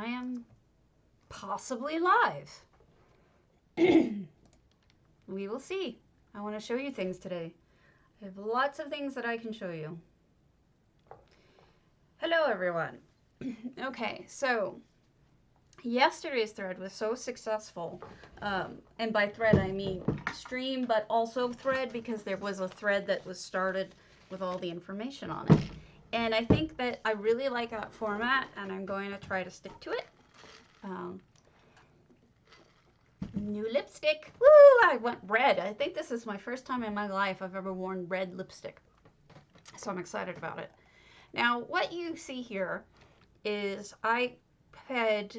I am possibly live. We will see. I want to show you things today. I have lots of things that I can show you. Hello, everyone. Okay, so yesterday's thread was so successful, and by thread I mean stream, but also thread, because there was a thread that was started with all the information on it. And I think that I really like that format, and I'm going to try to stick to it. New lipstick. Woo! I went red. I think this is my first time in my life I've ever worn red lipstick. So I'm excited about it. Now, what you see here is I had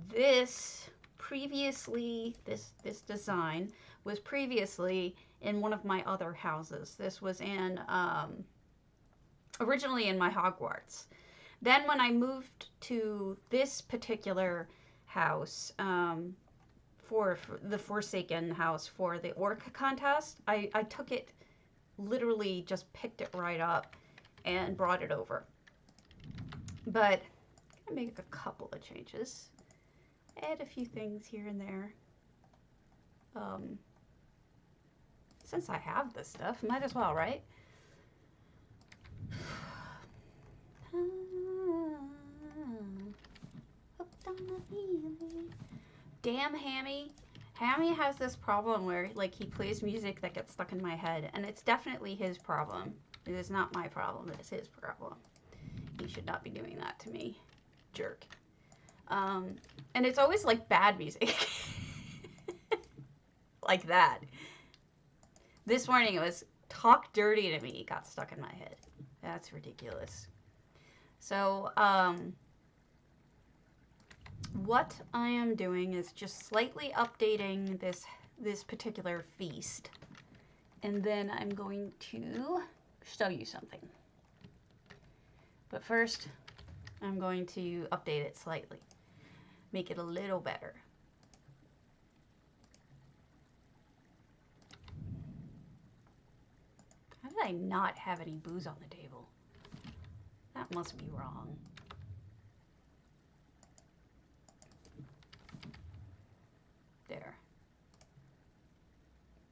this previously, this design was previously in one of my other houses. This was in, originally in my Hogwarts. Then when I moved to this particular house, for the Forsaken house for the orc contest, I took it, literally just picked it right up and brought it over. But I'm gonna make a couple of changes. Add a few things here and there. Since I have this stuff, might as well, right? Damn Hammy. Hammy has this problem where, like, he plays music that gets stuck in my head, and it's definitely his problem. It is not my problem, it is his problem. He should not be doing that to me. Jerk. And it's always, like, bad music. Like that. This morning it was Talk Dirty to Me got stuck in my head. That's ridiculous. So, what I am doing is just slightly updating this particular feast. And then I'm going to show you something. But first, I'm going to update it slightly. Make it a little better. How did I not have any booze on the table? That must be wrong. There.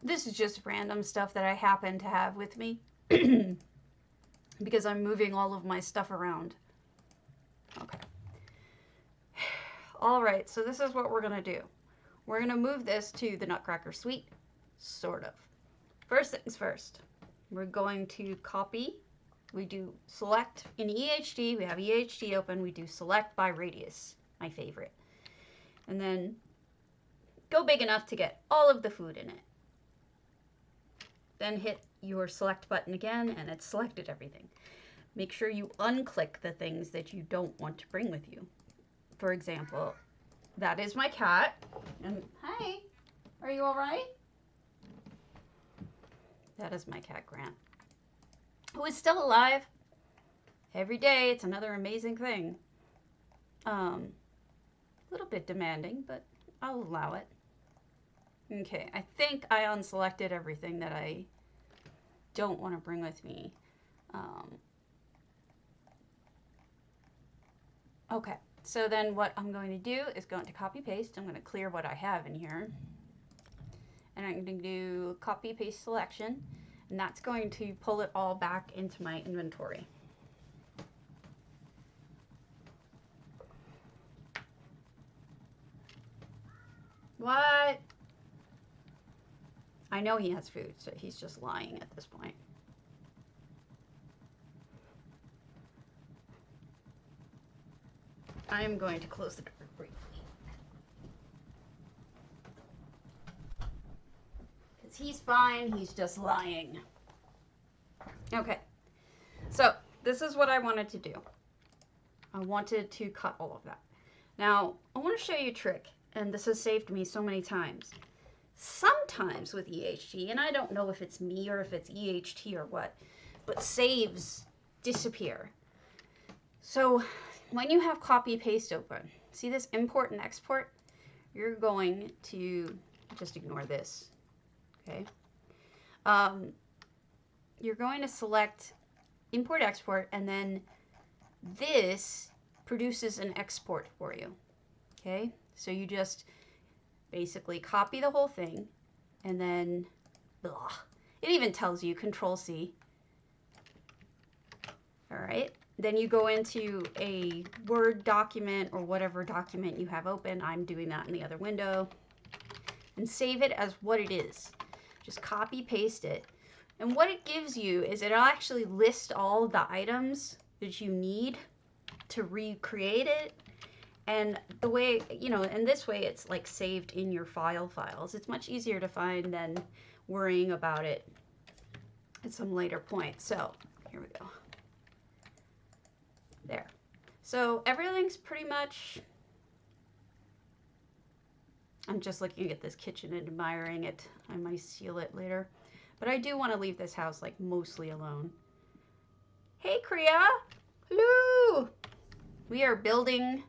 This is just random stuff that I happen to have with me because I'm moving all of my stuff around. Okay. All right, so this is what we're gonna do. We're gonna move this to the Nutcracker Suite, sort of. First things first, we're going to copy. We do select in EHD, we have EHD open, we do select by radius, my favorite. And then go big enough to get all of the food in it. Then hit your select button again, and it's selected everything. Make sure you unclick the things that you don't want to bring with you. For example, that is my cat. And hi, are you all right? That is my cat, Grant, who is still alive. Every day, it's another amazing thing. A little bit demanding, but I'll allow it. Okay, I think I unselected everything that I don't want to bring with me. Okay, so then what I'm going to do is go into copy paste. I'm going to clear what I have in here. And I'm going to do copy paste selection. And that's going to pull it all back into my inventory. What? I know he has food, so he's just lying at this point. I am going to close the door briefly. Because he's fine, he's just lying. Okay, so this is what I wanted to do. I wanted to cut all of that. Now, I want to show you a trick, and this has saved me so many times. Sometimes with EHT, and I don't know if it's me or if it's EHT or what, but saves disappear. So when you have copy paste open, see this import and export? You're going to just ignore this, okay? You're going to select import export, and then this produces an export for you. Okay, so you just basically copy the whole thing, and then blah. It even tells you Control-C. All right, then you go into a Word document or whatever document you have open. I'm doing that in the other window, and save it as what it is. Just copy paste it, and what it gives you is it'll actually list all of the items that you need to recreate it. And the way, you know, and this way it's like saved in your files. It's much easier to find than worrying about it at some later point. So here we go. There. So everything's pretty much, I'm just looking at this kitchen and admiring it. I might seal it later. But I do want to leave this house like mostly alone. Hey, Kriya. Hello. We are building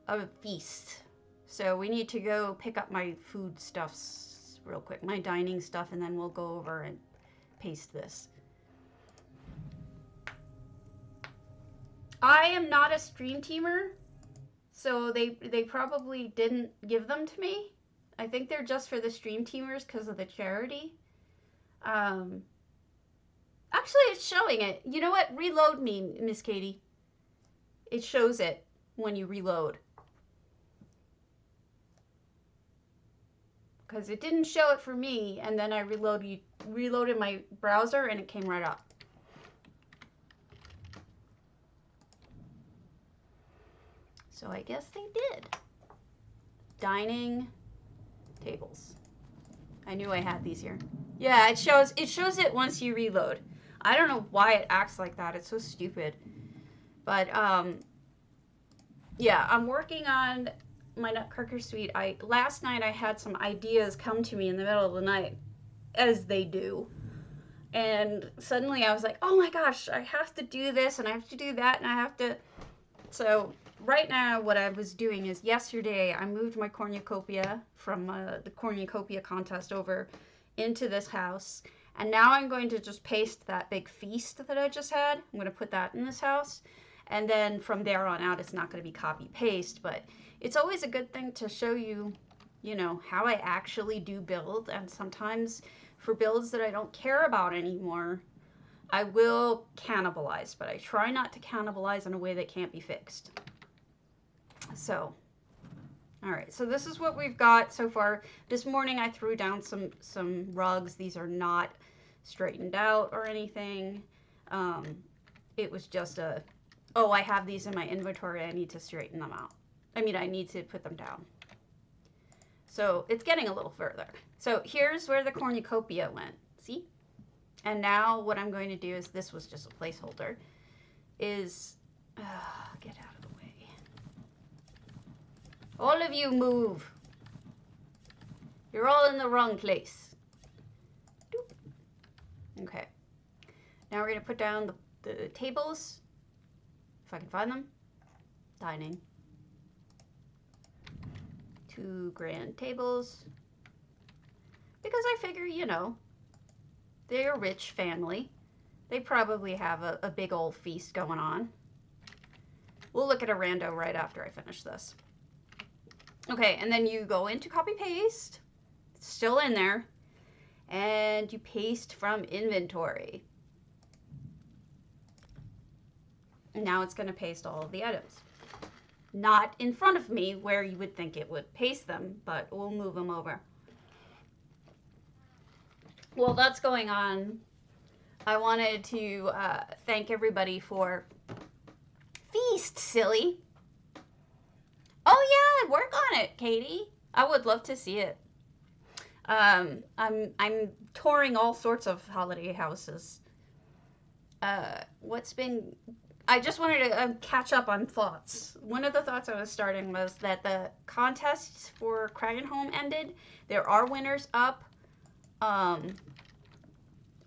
a feast. So we need to go pick up my food stuffs real quick, my dining stuff, and then we'll go over and paste this. I am not a stream teamer, so they probably didn't give them to me. I think they're just for the stream teamers because of the charity. Actually, it's showing it. You know what? Reload me, Miss Katie. It shows it when you reload. Because it didn't show it for me, and then I reloaded my browser, and it came right up. So I guess they did. Dining tables. I knew I had these here. Yeah, it shows it once you reload. I don't know why it acts like that. It's so stupid. But yeah, I'm working on my Nutcracker Suite. Last night I had some ideas come to me in the middle of the night, as they do. And suddenly I was like, oh my gosh, I have to do this and I have to do that and I have to. So right now what I was doing is yesterday I moved my cornucopia from the cornucopia contest over into this house. And now I'm going to just paste that big feast that I just had. I'm going to put that in this house. And then from there on out, it's not going to be copy paste, but it's always a good thing to show you, you know, how I actually do build. And sometimes for builds that I don't care about anymore, I will cannibalize, but I try not to cannibalize in a way that can't be fixed. So, all right, so this is what we've got so far. This morning I threw down some rugs. These are not straightened out or anything. It was just a, oh, I have these in my inventory. I need to straighten them out. I mean, I need to put them down. So it's getting a little further. So here's where the cornucopia went. See? And now what I'm going to do is, this was just a placeholder, is, get out of the way. All of you move. You're all in the wrong place. Doop. Okay. Now we're going to put down the tables, if I can find them. Dining. 2 grand tables. Because I figure, you know, they're a rich family. They probably have a big old feast going on. We'll look at a rando right after I finish this. Okay, and then you go into copy paste. It's still in there. And you paste from inventory. And now it's going to paste all of the items. Not in front of me where you would think it would paste them, but we'll move them over. While that's going on, I wanted to thank everybody for feast, silly. Oh yeah, work on it, Katie. I would love to see it. I'm touring all sorts of holiday houses. I just wanted to catch up on thoughts. One of the thoughts I was starting was that the contests for Kragenholm ended. There are winners up on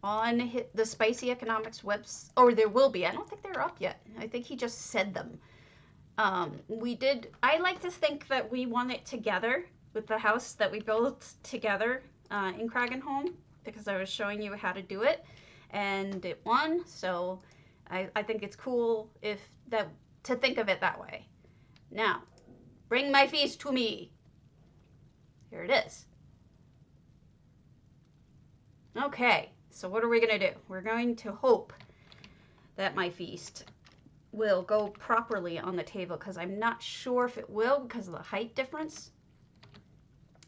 the Spicy Economics website, or there will be. I don't think they're up yet. I think he just said them. I like to think that we won it together with the house that we built together in Kragenholm, because I was showing you how to do it, and it won. So I think it's cool if that to think of it that way. Now, bring my feast to me. Here it is. Okay, so what are we going to do? We're going to hope that my feast will go properly on the table, because I'm not sure if it will because of the height difference.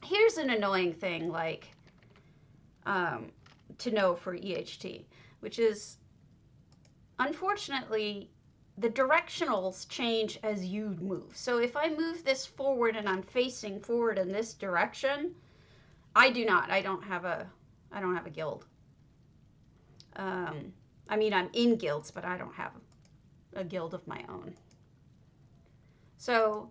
Here's an annoying thing, like, to know for EHT, which is, unfortunately, the directionals change as you move. So if I move this forward and I'm facing forward in this direction, I don't have a guild. I mean, I'm in guilds, but I don't have a guild of my own. So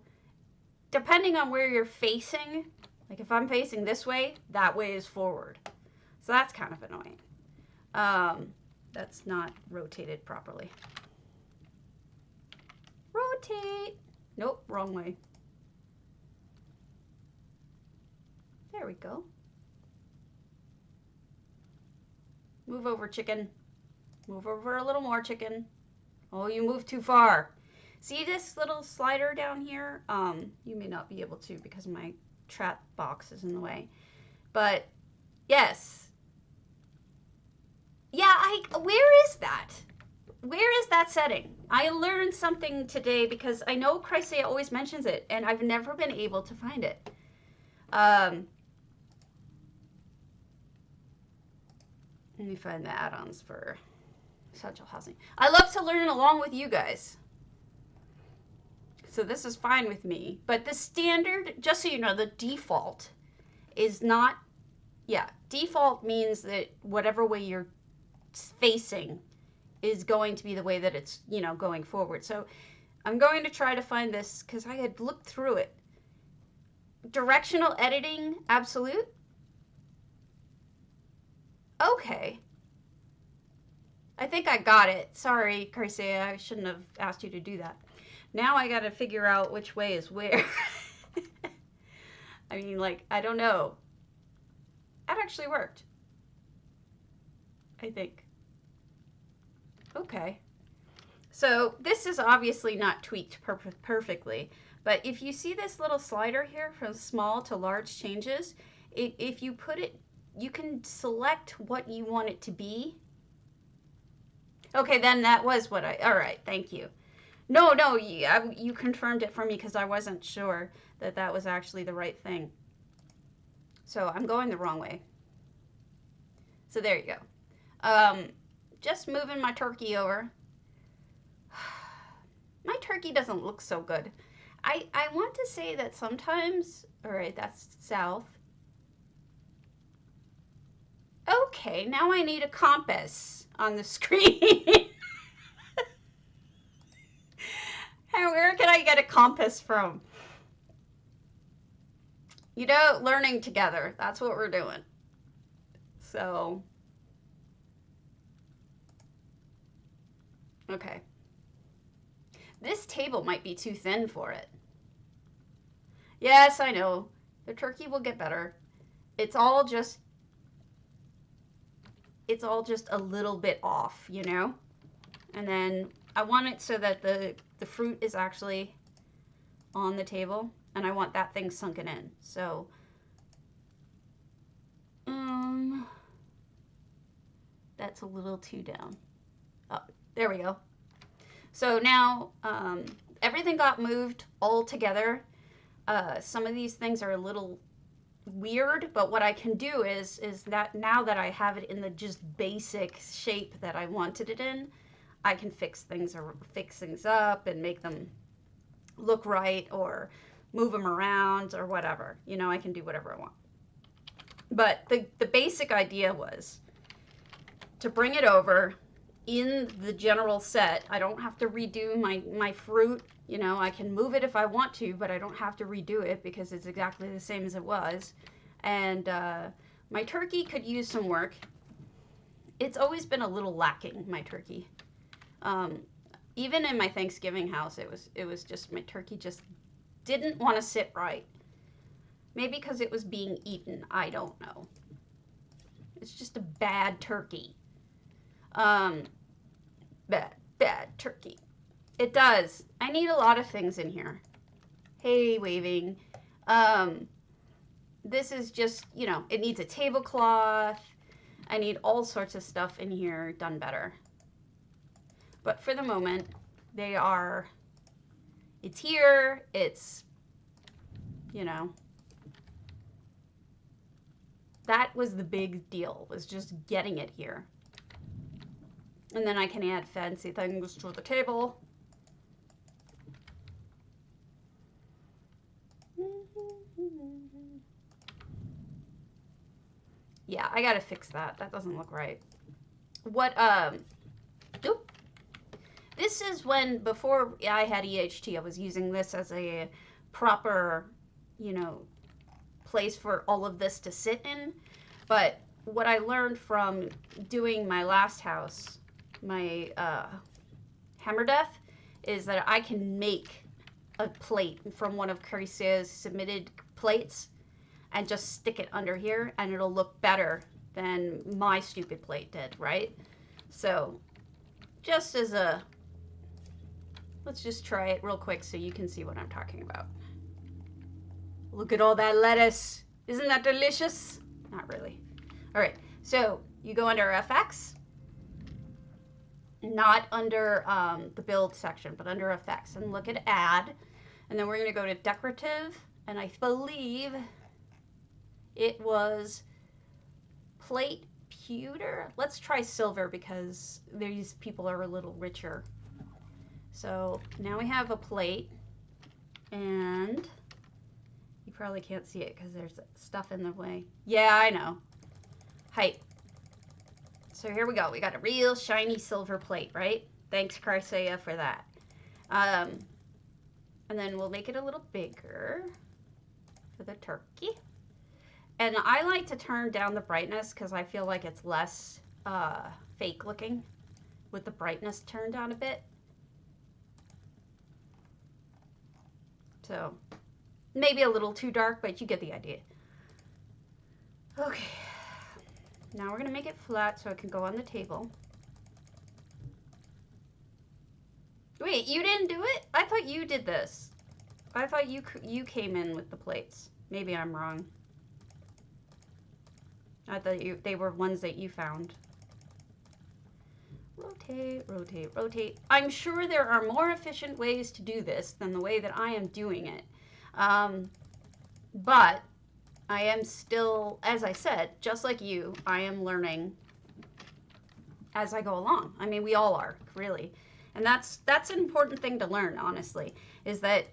depending on where you're facing, like if I'm facing this way, that way is forward. So that's kind of annoying. That's not rotated properly. Rotate. Nope, wrong way. There we go. Move over, chicken. Move over a little more, chicken. Oh, you moved too far. See this little slider down here? You may not be able to because my trap box is in the way. But, yes. Yeah, where is that? Where is that setting? I learned something today because I know Chrysaea always mentions it, and I've never been able to find it. Let me find the add-ons for Satchel Housing. I love to learn along with you guys. So this is fine with me. But the standard, just so you know, the default is not, yeah, default means that whatever way you're facing is going to be the way that it's, you know, going forward. So I'm going to try to find this because I had looked through it. Directional editing, absolute. Okay. I think I got it. Sorry, Chrysaea, I shouldn't have asked you to do that. Now I got to figure out which way is where. I mean, like, I don't know. That actually worked. I think. Okay. So this is obviously not tweaked perfectly, but if you see this little slider here from small to large changes, if you put it, you can select what you want it to be. Okay, then that was what all right, thank you. No, you confirmed it for me because I wasn't sure that that was actually the right thing. So I'm going the wrong way. So there you go. Just moving my turkey over. My turkey doesn't look so good. I want to say that sometimes, all right, that's south. Okay, now I need a compass on the screen. Where can I get a compass from? You know, learning together. That's what we're doing. So, okay. This table might be too thin for it. Yes, I know. The turkey will get better. It's all just a little bit off, you know? And then I want it so that the fruit is actually on the table, and I want that thing sunken in. So, that's a little too down. Oh, there we go. So now everything got moved all together. Some of these things are a little weird, but what I can do is that now that I have it in the just basic shape that I wanted it in, I can fix things up and make them look right, or move them around or whatever. You know, I can do whatever I want. But the basic idea was to bring it over in the general set. I don't have to redo my fruit. You know, I can move it if I want to, but I don't have to redo it because it's exactly the same as it was. And my turkey could use some work. It's always been a little lacking, my turkey. Even in my Thanksgiving house, it was just, my turkey just didn't want to sit right. Maybe because it was being eaten. I don't know. It's just a bad turkey. Bad turkey. It does. I need a lot of things in here. Hey, waving. This is just, you know, it needs a tablecloth. I need all sorts of stuff in here done better. But for the moment, it's here. It's, you know, that was the big deal, was just getting it here. And then I can add fancy things to the table. Yeah, I gotta fix that. That doesn't look right. Oop. This is when, before I had EHT, I was using this as a proper, you know, place for all of this to sit in. But what I learned from doing my last house, my Hammer Death, is that I can make a plate from one of Caricea's submitted plates and just stick it under here, and it'll look better than my stupid plate did, right? So just as a, let's just try it real quick so you can see what I'm talking about. Look at all that lettuce. Isn't that delicious? Not really. All right, so you go under FX, not under the build section, but under effects, and look at add, and then we're going to go to decorative, and I believe it was plate pewter. Let's try silver because these people are a little richer. So now we have a plate, and you probably can't see it because there's stuff in the way. Yeah, I know. Height. So here we go. We got a real shiny silver plate, right? Thanks, Carcea, for that. And then we'll make it a little bigger for the turkey. And I like to turn down the brightness because I feel like it's less fake looking with the brightness turned down a bit. So maybe a little too dark, but you get the idea. Okay. Now we're going to make it flat so it can go on the table. Wait, you didn't do it? I thought you did this. I thought you came in with the plates. Maybe I'm wrong. I thought they were ones that you found. Rotate, rotate, rotate. I'm sure there are more efficient ways to do this than the way that I am doing it. But I am still, as I said, just like you, I am learning as I go along. I mean, we all are, really. And that's an important thing to learn, honestly, is that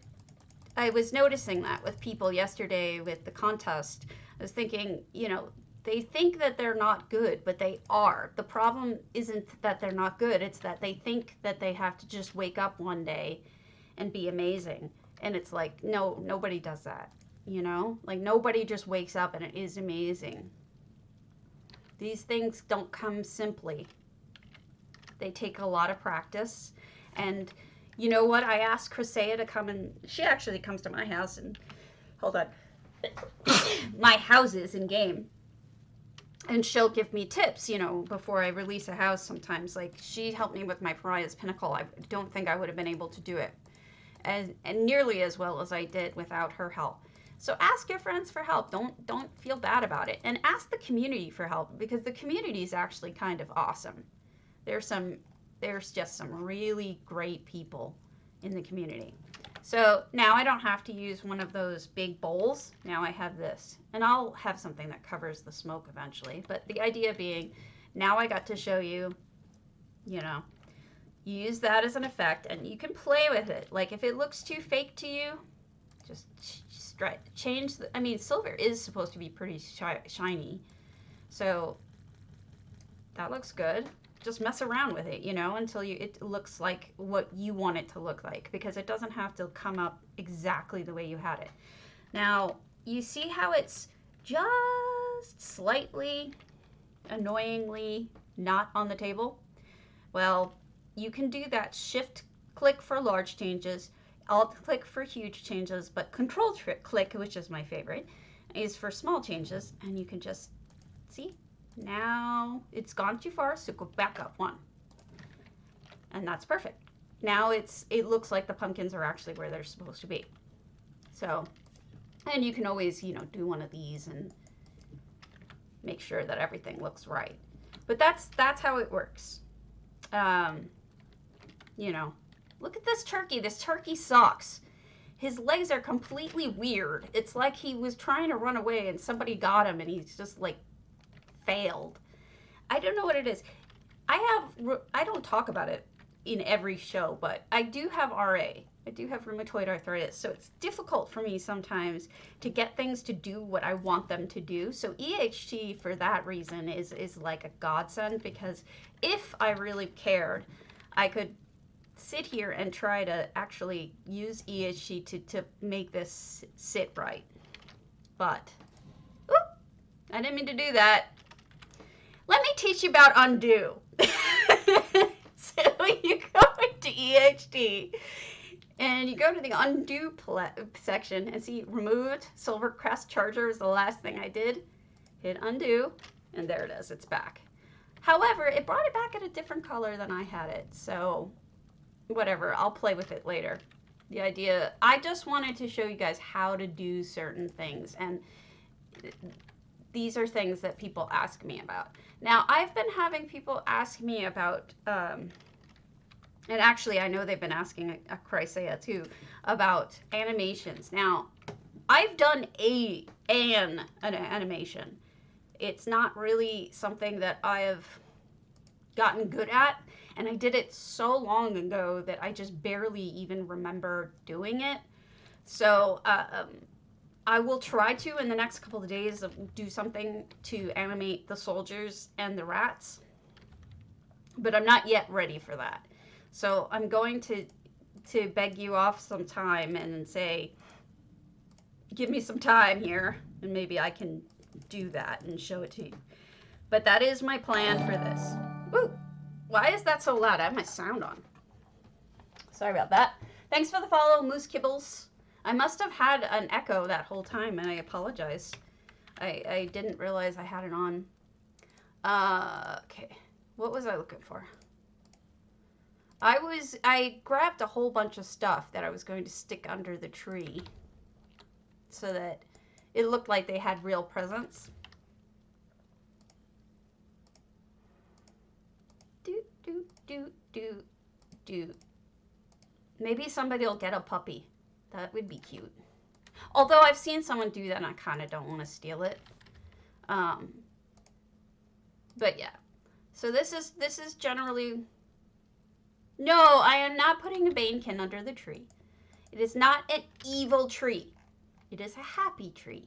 I was noticing that with people yesterday with the contest. I was thinking, you know, they think that they're not good, but they are. The problem isn't that they're not good. It's that they think that they have to just wake up one day and be amazing. And it's like, no, nobody does that. You know, like nobody just wakes up and it is amazing. These things don't come simply. They take a lot of practice. And you know what? I asked Crisea to come, and she actually comes to my house and, hold on, my houses in game. And she'll give me tips, you know, before I release a house sometimes. Like, she helped me with my Pariah's Pinnacle. I don't think I would have been able to do it and nearly as well as I did without her help. So ask your friends for help. Don't feel bad about it. And ask the community for help, because the community is actually kind of awesome. There's just some really great people in the community. So now I don't have to use one of those big bowls. Now I have this. And I'll have something that covers the smoke eventually. But the idea being, now I got to show you, you know, use that as an effect, and you can play with it. Like, if it looks too fake to you, just change the, I mean, silver is supposed to be pretty shiny. So that looks good. Just mess around with it, you know, until it looks like what you want it to look like, because it doesn't have to come up exactly the way you had it. Now, you see how it's just slightly, annoyingly not on the table? Well, you can do that. Shift click for large changes, Alt click for huge changes, but Control click, which is my favorite, is for small changes, and you can just see. Now it's gone too far, so go back up one. And that's perfect. now it looks like the pumpkins are actually where they're supposed to be. So, and you can always, you know, do one of these and make sure that everything looks right. But that's how it works. You know, look at this turkey. This turkey sucks. His legs are completely weird. It's like he was trying to run away and somebody got him and he's just like failed. I don't know what it is. I don't talk about it in every show, but I do have RA. I do have rheumatoid arthritis, so it's difficult for me sometimes to get things to do what I want them to do. So EHT, for that reason, is like a godsend, because if I really cared, I could sit here and try to actually use EHT to make this sit right. But, whoop, I didn't mean to do that. Let me teach you about undo. So you go into EHT and you go to the undo section and see removed silver crest charger is the last thing I did. Hit undo and there it is, it's back. However, it brought it back in a different color than I had it, so whatever, I'll play with it later. The idea, I just wanted to show you guys how to do certain things, and these are things that people ask me about. Now, I've been having people ask me about, and actually I know they've been asking Chrysaea too, about animations. Now, I've done an animation. It's not really something that I have gotten good at, and I did it so long ago that I just barely even remember doing it. So, I will try to, in the next couple of days, do something to animate the soldiers and the rats. But I'm not yet ready for that. So I'm going to beg you off some time and say, give me some time here, and maybe I can do that and show it to you. But that is my plan for this. Woo! Why is that so loud? I have my sound on. Sorry about that. Thanks for the follow, Moose Kibbles. I must have had an echo that whole time, and I apologize. I didn't realize I had it on. Okay. What was I looking for? I grabbed a whole bunch of stuff that I was going to stick under the tree so that it looked like they had real presents. Do. Maybe somebody will get a puppy. That would be cute. Although I've seen someone do that and I kind of don't want to steal it. But yeah. So this is generally... No, I am not putting a Banekin under the tree. It is not an evil tree. It is a happy tree.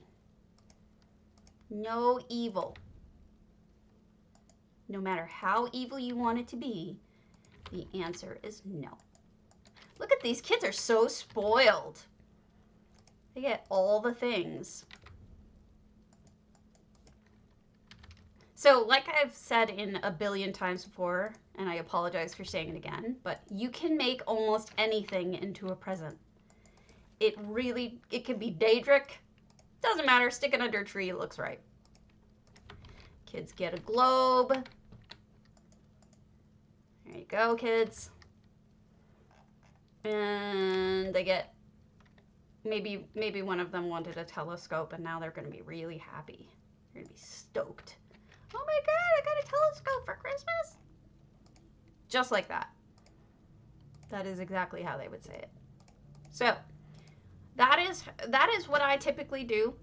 No evil. No matter how evil you want it to be, the answer is no. Look at these kids are so spoiled. They get all the things. So, like I've said in a billion times before, and I apologize for saying it again, but you can make almost anything into a present. It can be Daedric. Doesn't matter, stick it under a tree, it looks right. Kids get a globe. There you go, kids. And they get, maybe one of them wanted a telescope, and now they're going to be really happy. They're going to be stoked. Oh my god, I got a telescope for Christmas! Just like that. That is exactly how they would say it. So, that is what I typically do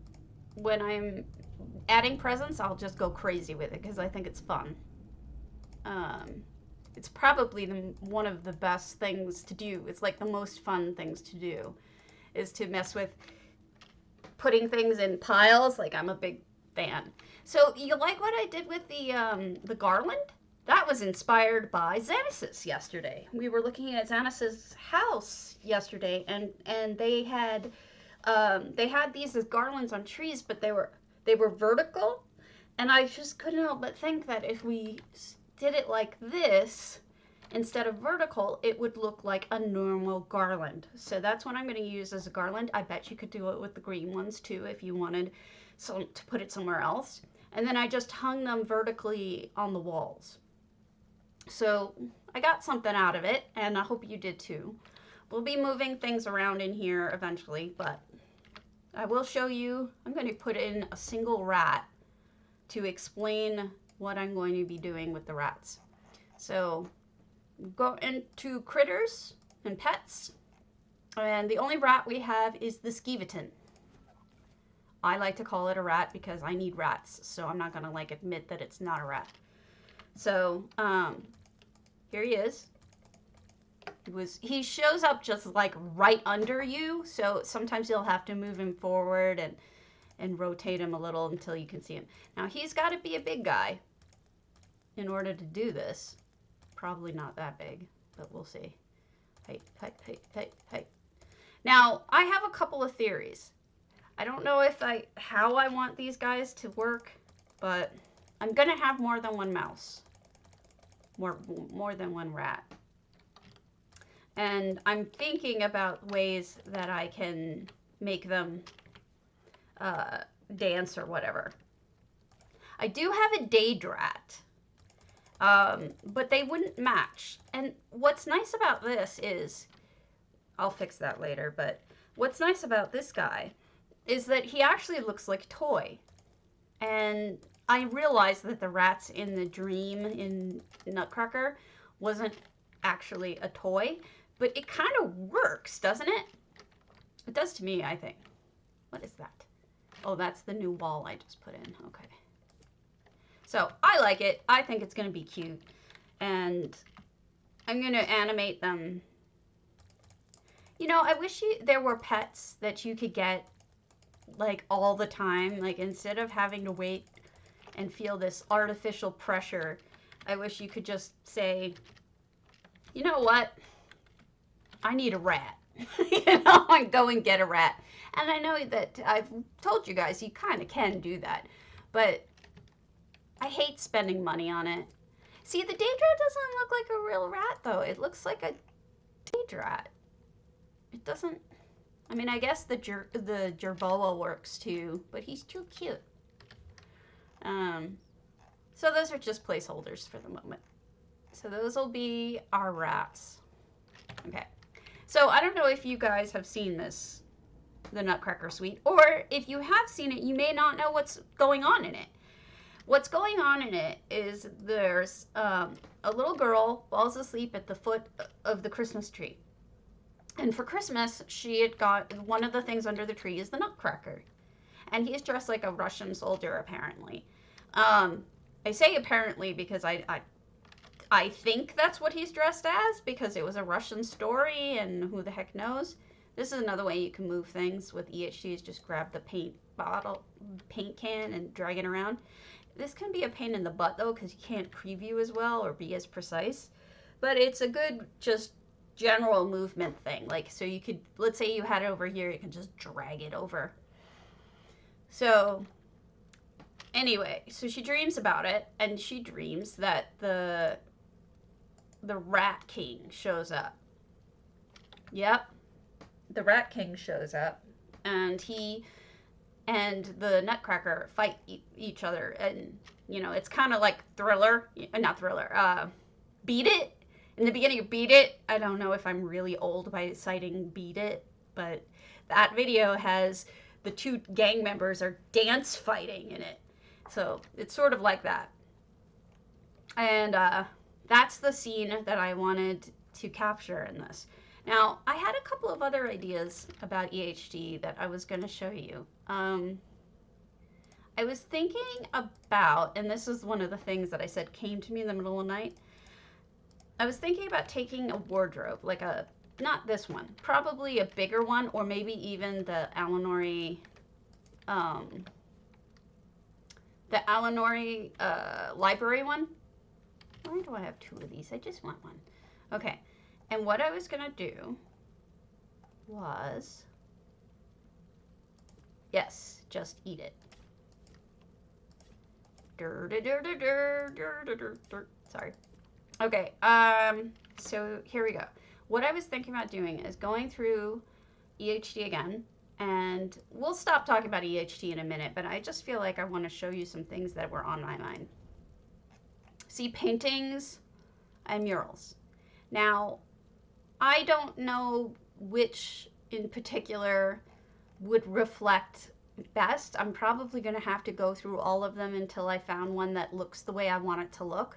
when I'm adding presents. I'll just go crazy with it because I think it's fun. It's probably one of the best things to do. It's like the most fun things to do is to mess with putting things in piles. Like, I'm a big fan. So you like what I did with the garland? That was inspired by Xanas's yesterday. We were looking at Xanas's house yesterday, and they had these as garlands on trees, but they were vertical, and I just couldn't help but think that if we did it like this instead of vertical, it would look like a normal garland. So that's what I'm going to use as a garland. I bet you could do it with the green ones too if you wanted to put it somewhere else. And then I just hung them vertically on the walls. So I got something out of it, and I hope you did too. We'll be moving things around in here eventually, but I will show you. I'm going to put in a single rat to explain what I'm going to be doing with the rats. So go into critters and pets, and the only rat we have is the skeeveton. I like to call it a rat because I need rats, so I'm not going to like admit that it's not a rat. So here he is. He shows up just like right under you, so sometimes you'll have to move him forward and rotate him a little until you can see him. Now he's got to be a big guy in order to do this. Probably not that big, but we'll see. Hey, hey, hey, hey, hey. Now I have a couple of theories. I don't know how I want these guys to work, but I'm gonna have more than one mouse, more than one rat. And I'm thinking about ways that I can make them dance or whatever. I do have a Daedrat, but they wouldn't match. And what's nice about this is, I'll fix that later, but what's nice about this guy is that he actually looks like a toy. And I realized that the rats in the dream in Nutcracker wasn't actually a toy. But it kind of works, doesn't it? It does to me, I think. What is that? Oh, that's the new wall I just put in. Okay. So, I like it. I think it's going to be cute. And I'm going to animate them. You know, I wish there were pets that you could get, like, all the time. Like, instead of having to wait and feel this artificial pressure, I wish you could just say, you know what? I need a rat, and go and get a rat. And I know that I've told you guys you kind of can do that, but I hate spending money on it. See, the Daedrat doesn't look like a real rat, though. It looks like a Daedrat. It doesn't, I mean, I guess the Jerboa works too, but he's too cute. So those are just placeholders for the moment. So those will be our rats. Okay. So I don't know if you guys have seen this, the Nutcracker Suite, or if you have seen it, you may not know what's going on in it. What's going on in it is there's a little girl falls asleep at the foot of the Christmas tree. And for Christmas, she had got, one of the things under the tree is the Nutcracker. And he's dressed like a Russian soldier, apparently. I say apparently because I think that's what he's dressed as, because it was a Russian story and who the heck knows. This is another way you can move things with EHT, is just grab the paint can and drag it around. This can be a pain in the butt though, because you can't preview as well or be as precise. But it's a good just general movement thing. Like, so you could, let's say you had it over here, you can just drag it over. So anyway, so she dreams about it, and she dreams that the Rat King shows up. Yep. The Rat King shows up, and he and the Nutcracker fight each other, and, you know, it's kind of like Thriller, not Thriller, Beat It. In the beginning of Beat It, I don't know if I'm really old by citing Beat It, but that video has the two gang members are dance fighting in it. So it's sort of like that. And that's the scene that I wanted to capture in this. Now, I had a couple of other ideas about EHD that I was going to show you. I was thinking about, and this is one of the things that I said came to me in the middle of the night. I was thinking about taking a wardrobe, like not this one, probably a bigger one, or maybe even the Alinori library one. Why do I have two of these? I just want one. Okay, and what I was gonna do was, yes, just eat it. Sorry. Okay, so here we go. What I was thinking about doing is going through EHT again, and we'll stop talking about EHT in a minute, but I just feel like I want to show you some things that were on my mind. See, paintings and murals. Now, I don't know which in particular would reflect best. I'm probably going to have to go through all of them until I found one that looks the way I want it to look.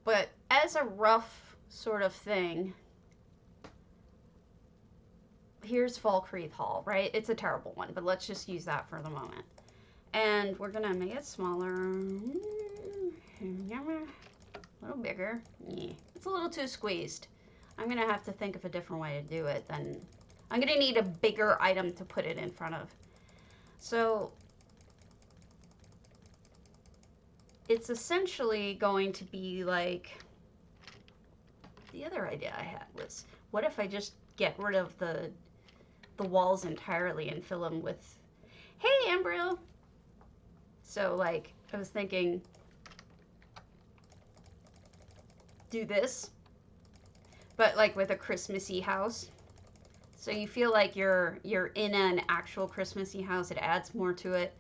But as a rough sort of thing, here's Falkreath Hall, right? It's a terrible one, but let's just use that for the moment. And we're going to make it smaller. A little bigger. It's a little too squeezed. I'm going to have to think of a different way to do it. Then I'm going to need a bigger item to put it in front of. So it's essentially going to be like, the other idea I had was, what if I just get rid of the walls entirely and fill them with, hey, Embryo. So like, I was thinking, do this, but like with a Christmassy house. So you feel like you're in an actual Christmassy house. It adds more to it.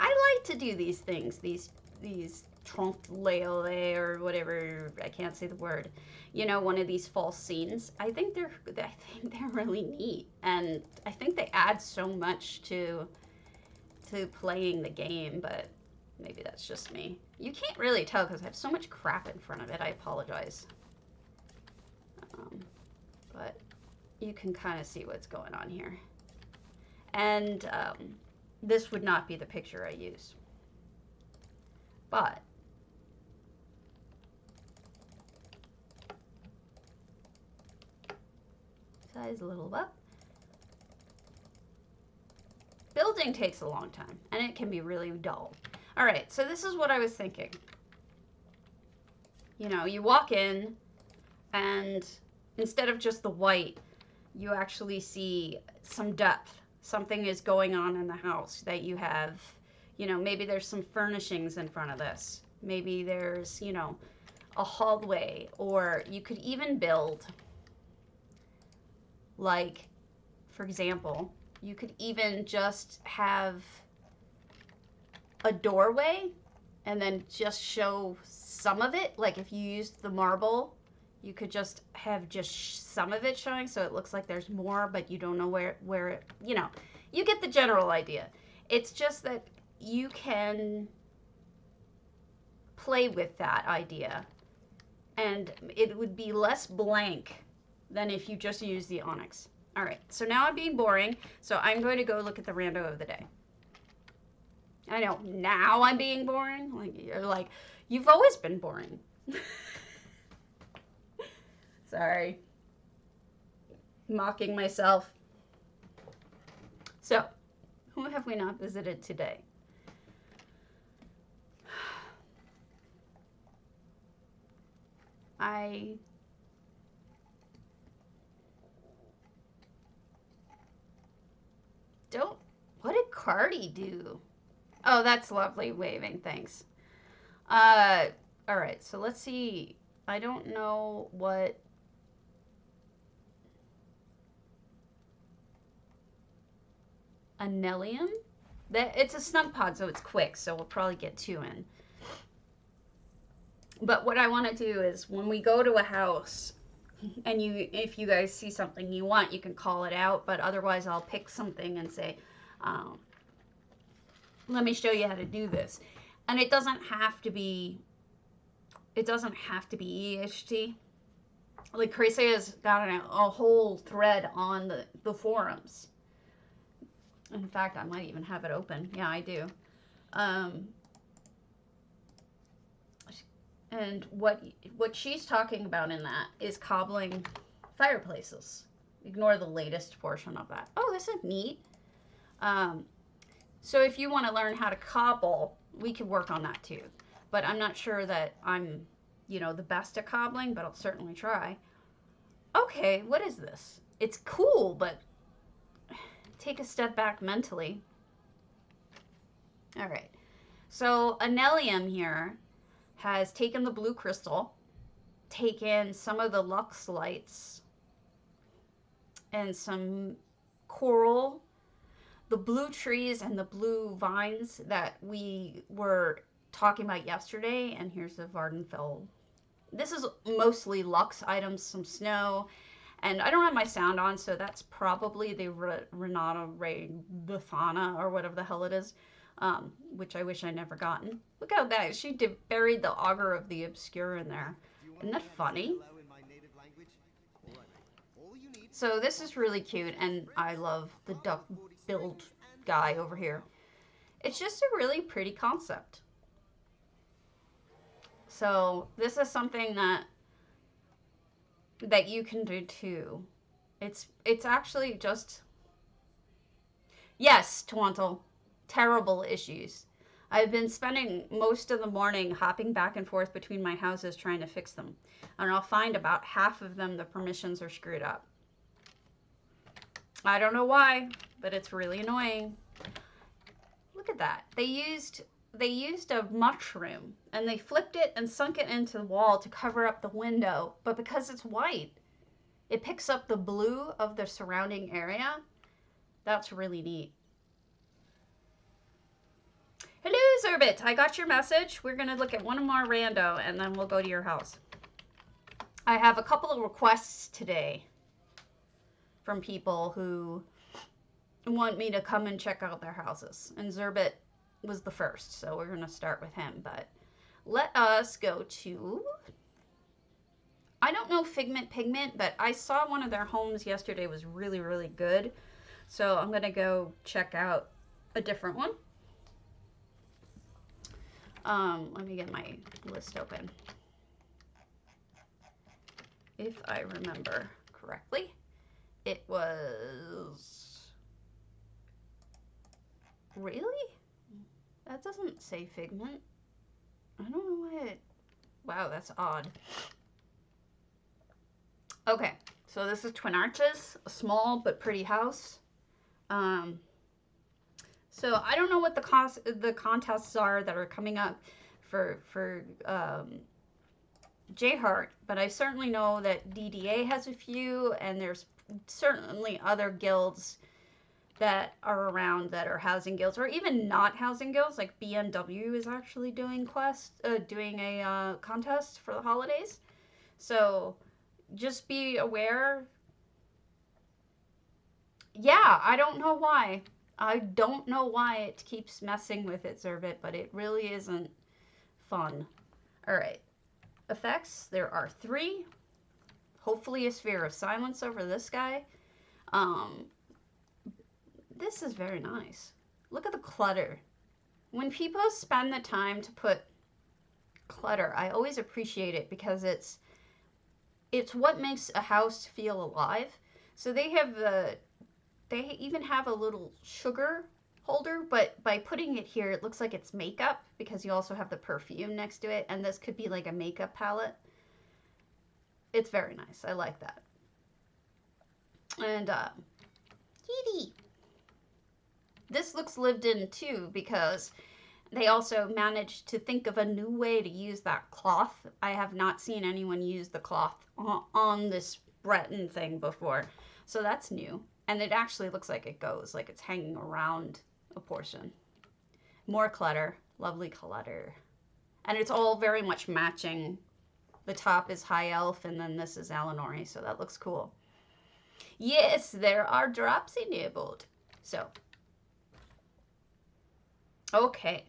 I like to do these things, these trompe-l'oeil or whatever, I can't say the word. You know, one of these false scenes. I think they're really neat, and I think they add so much to playing the game, but maybe that's just me. You can't really tell because I have so much crap in front of it. I apologize. But you can kind of see what's going on here. And this would not be the picture I use. But size a little up. Building takes a long time, and it can be really dull. All right, so this is what I was thinking. You know, you walk in, and instead of just the white, you actually see some depth. Something is going on in the house that you have, you know, maybe there's some furnishings in front of this. Maybe there's, you know, a hallway, or you could even build, like, for example, you could even just have a doorway and then just show some of it. Like if you used the marble, you could just have just some of it showing, so it looks like there's more, but you don't know where it, you know, you get the general idea. It's just that you can play with that idea, and it would be less blank than if you just use the onyx. All right, so now I'm being boring, so I'm going to go look at the rando of the day. I know, now I'm being boring. Like, you're like, you've always been boring. Sorry. Mocking myself. So, who have we not visited today? What did Cardi do? Oh, that's lovely, waving, thanks. All right, so let's see. I don't know what... Anelium? It's a snug pod, so it's quick, so we'll probably get 2 in. But what I want to do is, when we go to a house, and if you guys see something you want, you can call it out, but otherwise I'll pick something and say, let me show you how to do this. And it doesn't have to be EHT. Like, Crazy has got a whole thread on the forums. In fact, I might even have it open. Yeah, I do. And what she's talking about in that is cobbling fireplaces. Ignore the latest portion of that. Oh, this is neat. So if you want to learn how to cobble, we could work on that too. But I'm not sure that I'm, you know, the best at cobbling, but I'll certainly try. Okay, what is this? It's cool, but take a step back mentally. All right. So Anelium here has taken the blue crystal, taken some of the Lux lights, and some coral, the blue trees and the blue vines that we were talking about yesterday, and here's the Vardenfell this is mostly luxe items, some snow, and I don't have my sound on, so that's probably the Renata Ray Bethana or whatever the hell it is, which I wish I never gotten. Look how that she buried the augur of the obscure in there. Isn't that funny? So this is really cute, and I love the duck build guy over here. It's just a really pretty concept. So this is something that you can do too. It's actually just, yes, Twantle, terrible issues. I've been spending most of the morning hopping back and forth between my houses trying to fix them. And I'll find about half of them the permissions are screwed up. I don't know why, but it's really annoying. Look at that. They used a mushroom and they flipped it and sunk it into the wall to cover up the window, but because it's white, it picks up the blue of the surrounding area. That's really neat. Hello, Zerbit. I got your message. We're going to look at one more rando and then we'll go to your house. I have a couple of requests today from people who want me to come and check out their houses. And Zerbit was the first, so we're going to start with him. But let us go to, I don't know Figment Pigment, but I saw one of their homes yesterday was really, really good. So I'm going to go check out a different one. Let me get my list open. If I remember correctly, it was, really? That doesn't say Figment. I don't know why it, wow, that's odd. Okay, so this is Twin Arches, a small but pretty house. So I don't know what the contests are that are coming up for J-Heart, but I certainly know that DDA has a few, and there's certainly other guilds that are around that are housing guilds, or even not housing guilds. Like BMW is actually doing a contest for the holidays. So just be aware. Yeah, I don't know why. I don't know why it keeps messing with it, Zerbit, but it really isn't fun. All right. Effects, there are 3. Hopefully a sphere of silence over this guy. This is very nice. Look at the clutter. When people spend the time to put clutter, I always appreciate it because it's what makes a house feel alive. So they even have a little sugar holder, but by putting it here, it looks like it's makeup because you also have the perfume next to it, and this could be like a makeup palette. It's very nice. I like that. And Kitty. This looks lived in too because they also managed to think of a new way to use that cloth. I have not seen anyone use the cloth on this Breton thing before, so that's new. And it actually looks like it goes, like it's hanging around a portion. More clutter, lovely clutter. And it's all very much matching. The top is High Elf, and then this is Alinori, so that looks cool. Yes, there are drops enabled. So, okay.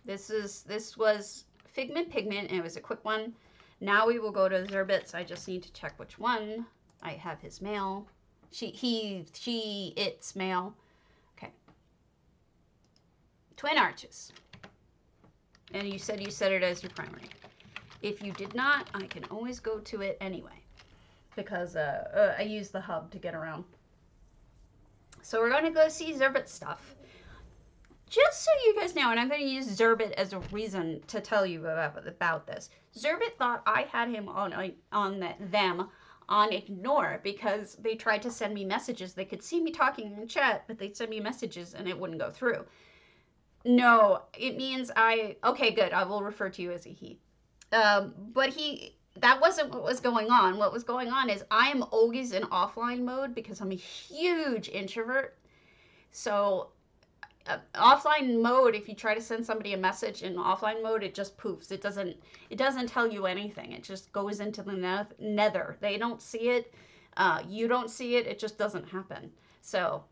This was Figment Pigment, and it was a quick one. Now we will go to Zerbit's. I just need to check which one. I have his mail. It's male. Okay. Twin Arches. And you said it as your primary. If you did not, I can always go to it anyway. Because I use the hub to get around. So we're going to go see Zerbit stuff. Just so you guys know, and I'm going to use Zerbit as a reason to tell you about this. Zerbit thought I had him on ignore because they tried to send me messages. They could see me talking in the chat, but they'd send me messages and it wouldn't go through. No, it means okay, good. I will refer to you as a he. But that wasn't what was going on. What was going on is I am always in offline mode because I'm a huge introvert. So offline mode, if you try to send somebody a message in offline mode, it just poofs. It doesn't tell you anything. It just goes into the nether. They don't see it. You don't see it. It just doesn't happen. So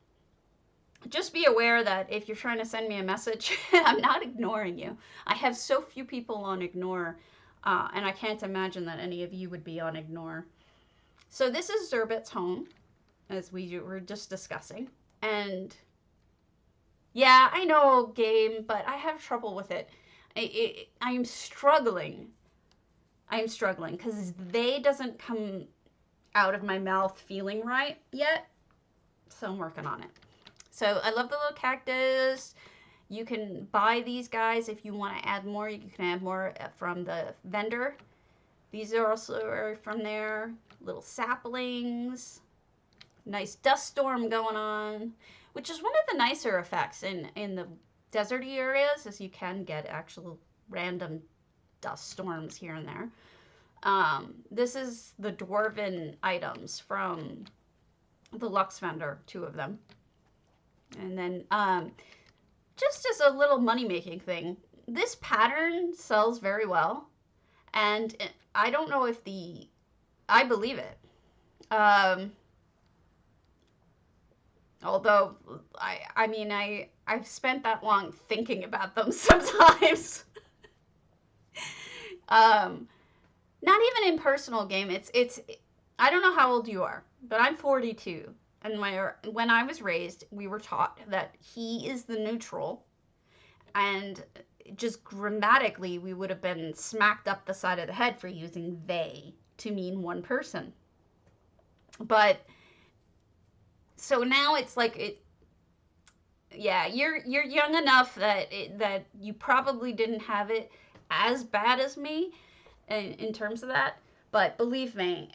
just be aware that if you're trying to send me a message, I'm not ignoring you. I have so few people on ignore, and I can't imagine that any of you would be on ignore. So this is Zerbit's home, as we were just discussing. And yeah, I know, game, but I have trouble with it. I'm struggling. I'm struggling because they doesn't come out of my mouth feeling right yet. So I'm working on it. So I love the little cactus. You can buy these guys if you want to add more. You can add more from the vendor. These are also from there. Little saplings. Nice dust storm going on, which is one of the nicer effects in the deserty areas, as you can get actual random dust storms here and there. This is the dwarven items from the Lux vendor, 2 of them. And then just as a little money-making thing, this pattern sells very well. And I don't know if I believe it. Although, I've spent that long thinking about them sometimes. Not even in personal game. It's I don't know how old you are, but I'm 42. And when I was raised, we were taught that he is the neutral, and just grammatically, we would have been smacked up the side of the head for using they to mean one person. But so now it's like yeah, you're young enough that you probably didn't have it as bad as me in terms of that. But believe me,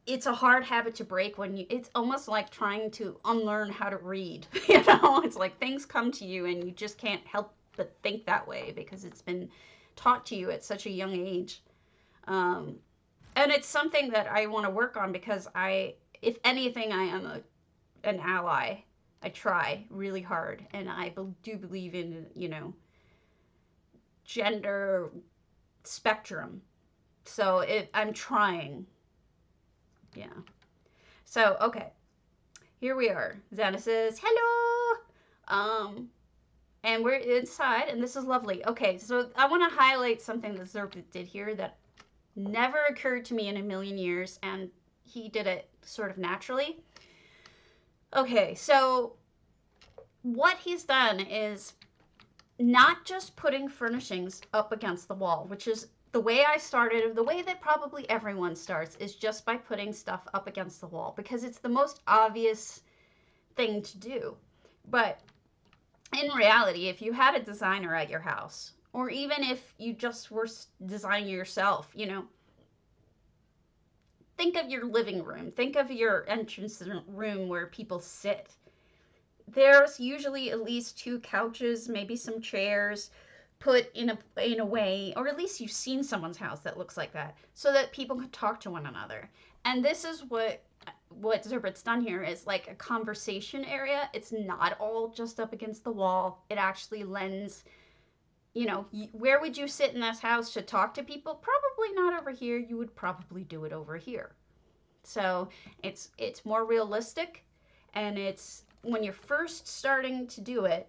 it's a hard habit to break it's almost like trying to unlearn how to read. It's like things come to you and you just can't help but think that way because it's been taught to you at such a young age. And it's something that I want to work on because if anything, I am an ally. I try really hard, and I do believe in, gender spectrum. So I'm trying. Yeah. So, okay. Here we are. Xana says, hello! And we're inside, and this is lovely. Okay, so I want to highlight something that Zerbit did here that never occurred to me in a million years, and he did it sort of naturally. Okay, so what he's done is not just putting furnishings up against the wall, which is the way I started, the way that probably everyone starts, is just by putting stuff up against the wall because it's the most obvious thing to do. But in reality, if you had a designer at your house, or even if you just were designing yourself, think of your living room. Think of your entrance room where people sit. There's usually at least 2 couches, maybe some chairs put in a way, or at least you've seen someone's house that looks like that, so that people can talk to one another. And this is what Zerbit's done here is like a conversation area. It's not all just up against the wall. It actually lends, where would you sit in this house to talk to people? Probably not over here. You would probably do it over here. So it's more realistic, and it's when you're first starting to do it,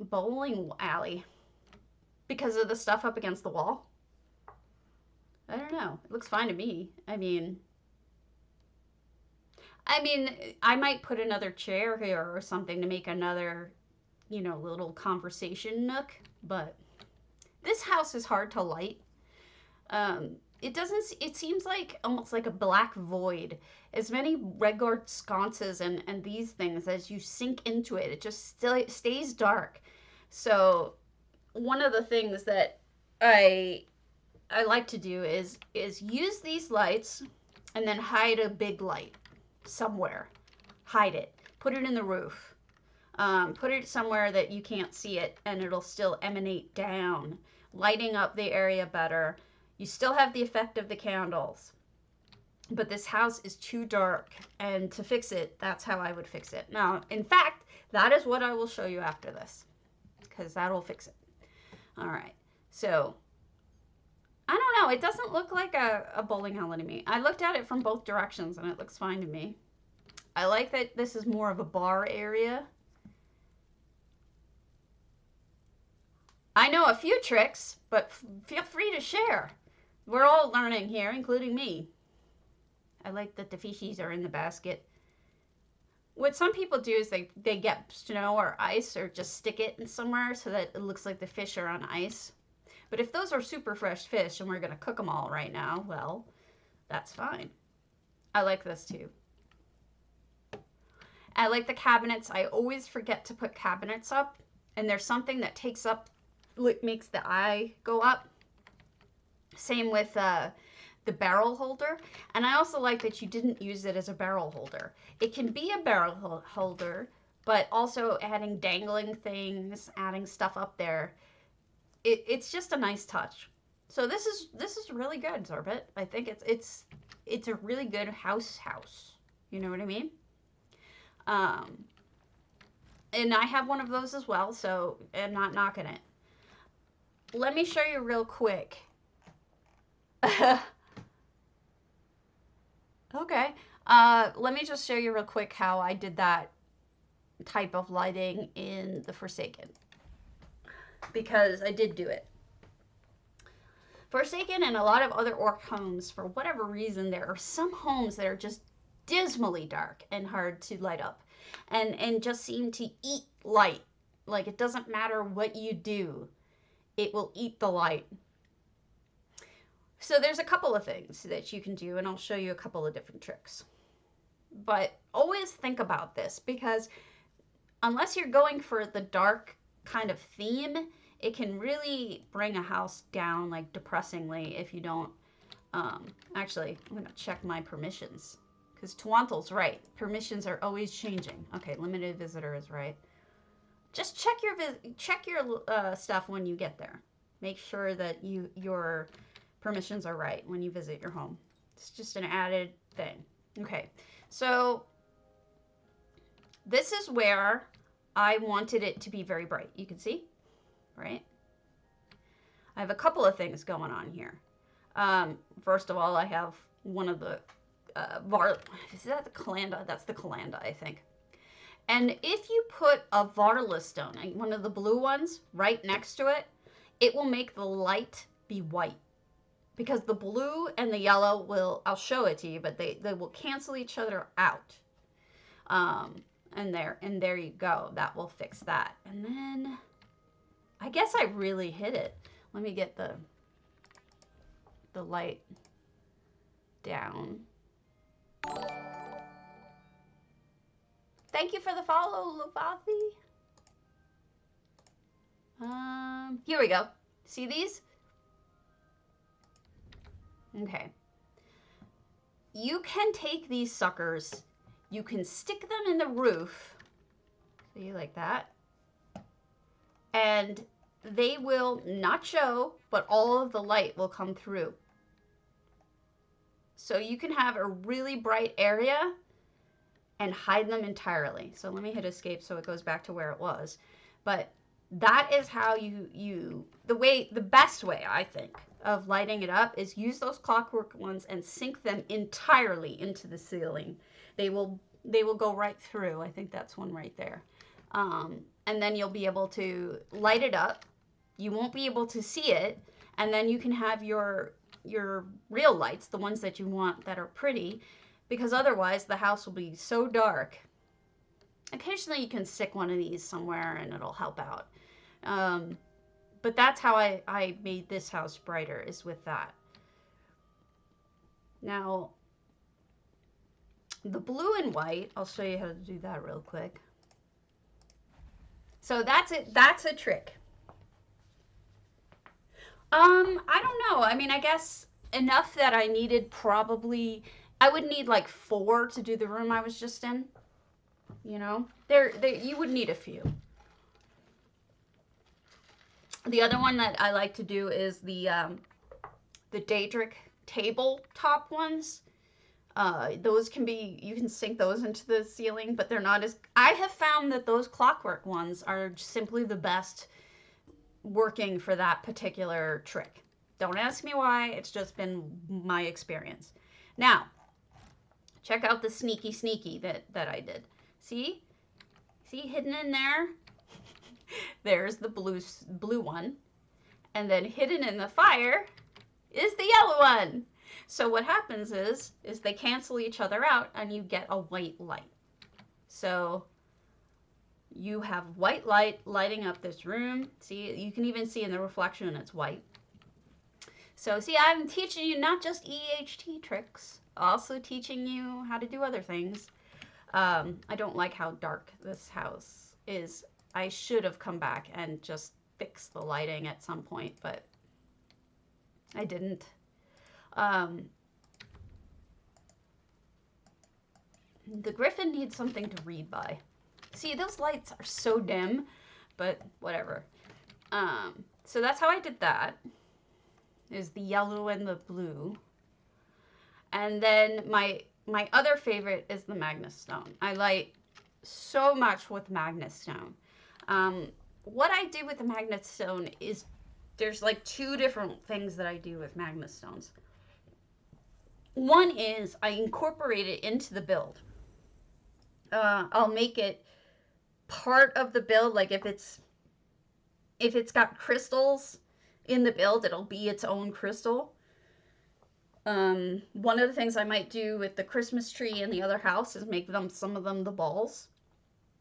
bowling alley, because of the stuff up against the wall. I don't know. It looks fine to me. I mean, I might put another chair here or something to make another, little conversation nook, but this house is hard to light. It seems like almost like a black void. As many regular sconces and these things, as you sink into it, it just stays dark. So one of the things that I like to do is use these lights and then hide a big light somewhere. Hide it. Put it in the roof. Put it somewhere that you can't see it, and it'll still emanate down, lighting up the area better. You still have the effect of the candles, but this house is too dark, and to fix it, that's how I would fix it. Now, in fact, That is what I will show you after this, because that'll fix it. All right, so I don't know. It doesn't look like a bowling alley to me. I looked at it from both directions and it looks fine to me. I like that this is more of a bar area. I know a few tricks, but feel free to share. We're all learning here, including me. I like that the fishies are in the basket. What some people do is they get snow or ice or just stick it in somewhere so that it looks like the fish are on ice. But if those are super fresh fish and we're going to cook them all right now, well, that's fine. I like this too. I like the cabinets. I always forget to put cabinets up, and there's something that takes up, makes the eye go up. Same with the barrel holder. And I also like that you didn't use it as a barrel holder. It can be a barrel holder, but also adding dangling things, adding stuff up there. It's just a nice touch. So this is really good, Zorbit. I think it's a really good house. You know what I mean? And I have one of those as well, so I'm not knocking it. Let me show you real quick. Okay. Let me just show you real quick how I did that type of lighting in the Forsaken, because I did do it. Forsaken and a lot of other orc homes, for whatever reason, there are some homes that are just dismally dark and hard to light up, and just seem to eat light. Like, it doesn't matter what you do, it will eat the light. So there's a couple of things that you can do, and I'll show you a couple of different tricks. But always think about this, because unless you're going for the dark kind of theme, it can really bring a house down, like, depressingly if you don't. Actually, I'm going to check my permissions, because Twantel's right. Permissions are always changing. Okay, limited visitor is right. Just check your stuff when you get there. Make sure that your permissions are right when you visit your home. It's just an added thing. Okay, so this is where I wanted it to be very bright. You can see, right? I have a couple of things going on here. First of all, I have one of the is that the calanda? That's the calanda, I think. And if you put a varla stone, one of the blue ones, right next to it, it will make the light be white. Because the blue and the yellow will, I'll show it to you, but they will cancel each other out. And there you go. That will fix that. And then, I guess I really hit it. Let me get the light down. Thank you for the follow, Lovathi. Here we go. See these? Okay. You can take these suckers, you can stick them in the roof, see, like that, and they will not show, but all of the light will come through. So you can have a really bright area and hide them entirely. So let me hit escape so it goes back to where it was. But that is how the best way, I think, of lighting it up is use those clockwork ones and sink them entirely into the ceiling. They will go right through. I think that's one right there. And then you'll be able to light it up. You won't be able to see it, and then you can have your real lights, the ones that you want that are pretty, because otherwise the house will be so dark. Occasionally you can stick one of these somewhere and it'll help out. But that's how I made this house brighter, is with that. Now, the blue and white, I'll show you how to do that real quick. So that's it. That's a trick. I don't know. I mean, I guess enough that I needed probably, I would need like 4 to do the room I was just in. You know, you would need a few. The other one that I like to do is the Daedric tabletop ones. Those can be, you can sink those into the ceiling, but they're not as, I have found that those clockwork ones are simply the best working for that particular trick. Don't ask me why, it's just been my experience. Now, check out the sneaky that I did. See? See hidden in there? There's the blue one. And then hidden in the fire is the yellow one. So what happens is they cancel each other out and you get a white light. So you have white light lighting up this room. See, you can even see in the reflection it's white. So see, I'm teaching you not just EHT tricks, also teaching you how to do other things. I don't like how dark this house is. I should have come back and just fixed the lighting at some point, but I didn't. The griffin needs something to read by. See, those lights are so dim, but whatever. So that's how I did that, is the yellow and the blue. And then my other favorite is the Magnus stone. I light so much with Magnus stone. What I do with the Magnus stone is there's like two different things that I do with Magnus stones. One is I incorporate it into the build. I'll make it part of the build. Like if it's got crystals in the build, it'll be its own crystal. One of the things I might do with the Christmas tree in the other house is make them, some of them, the balls,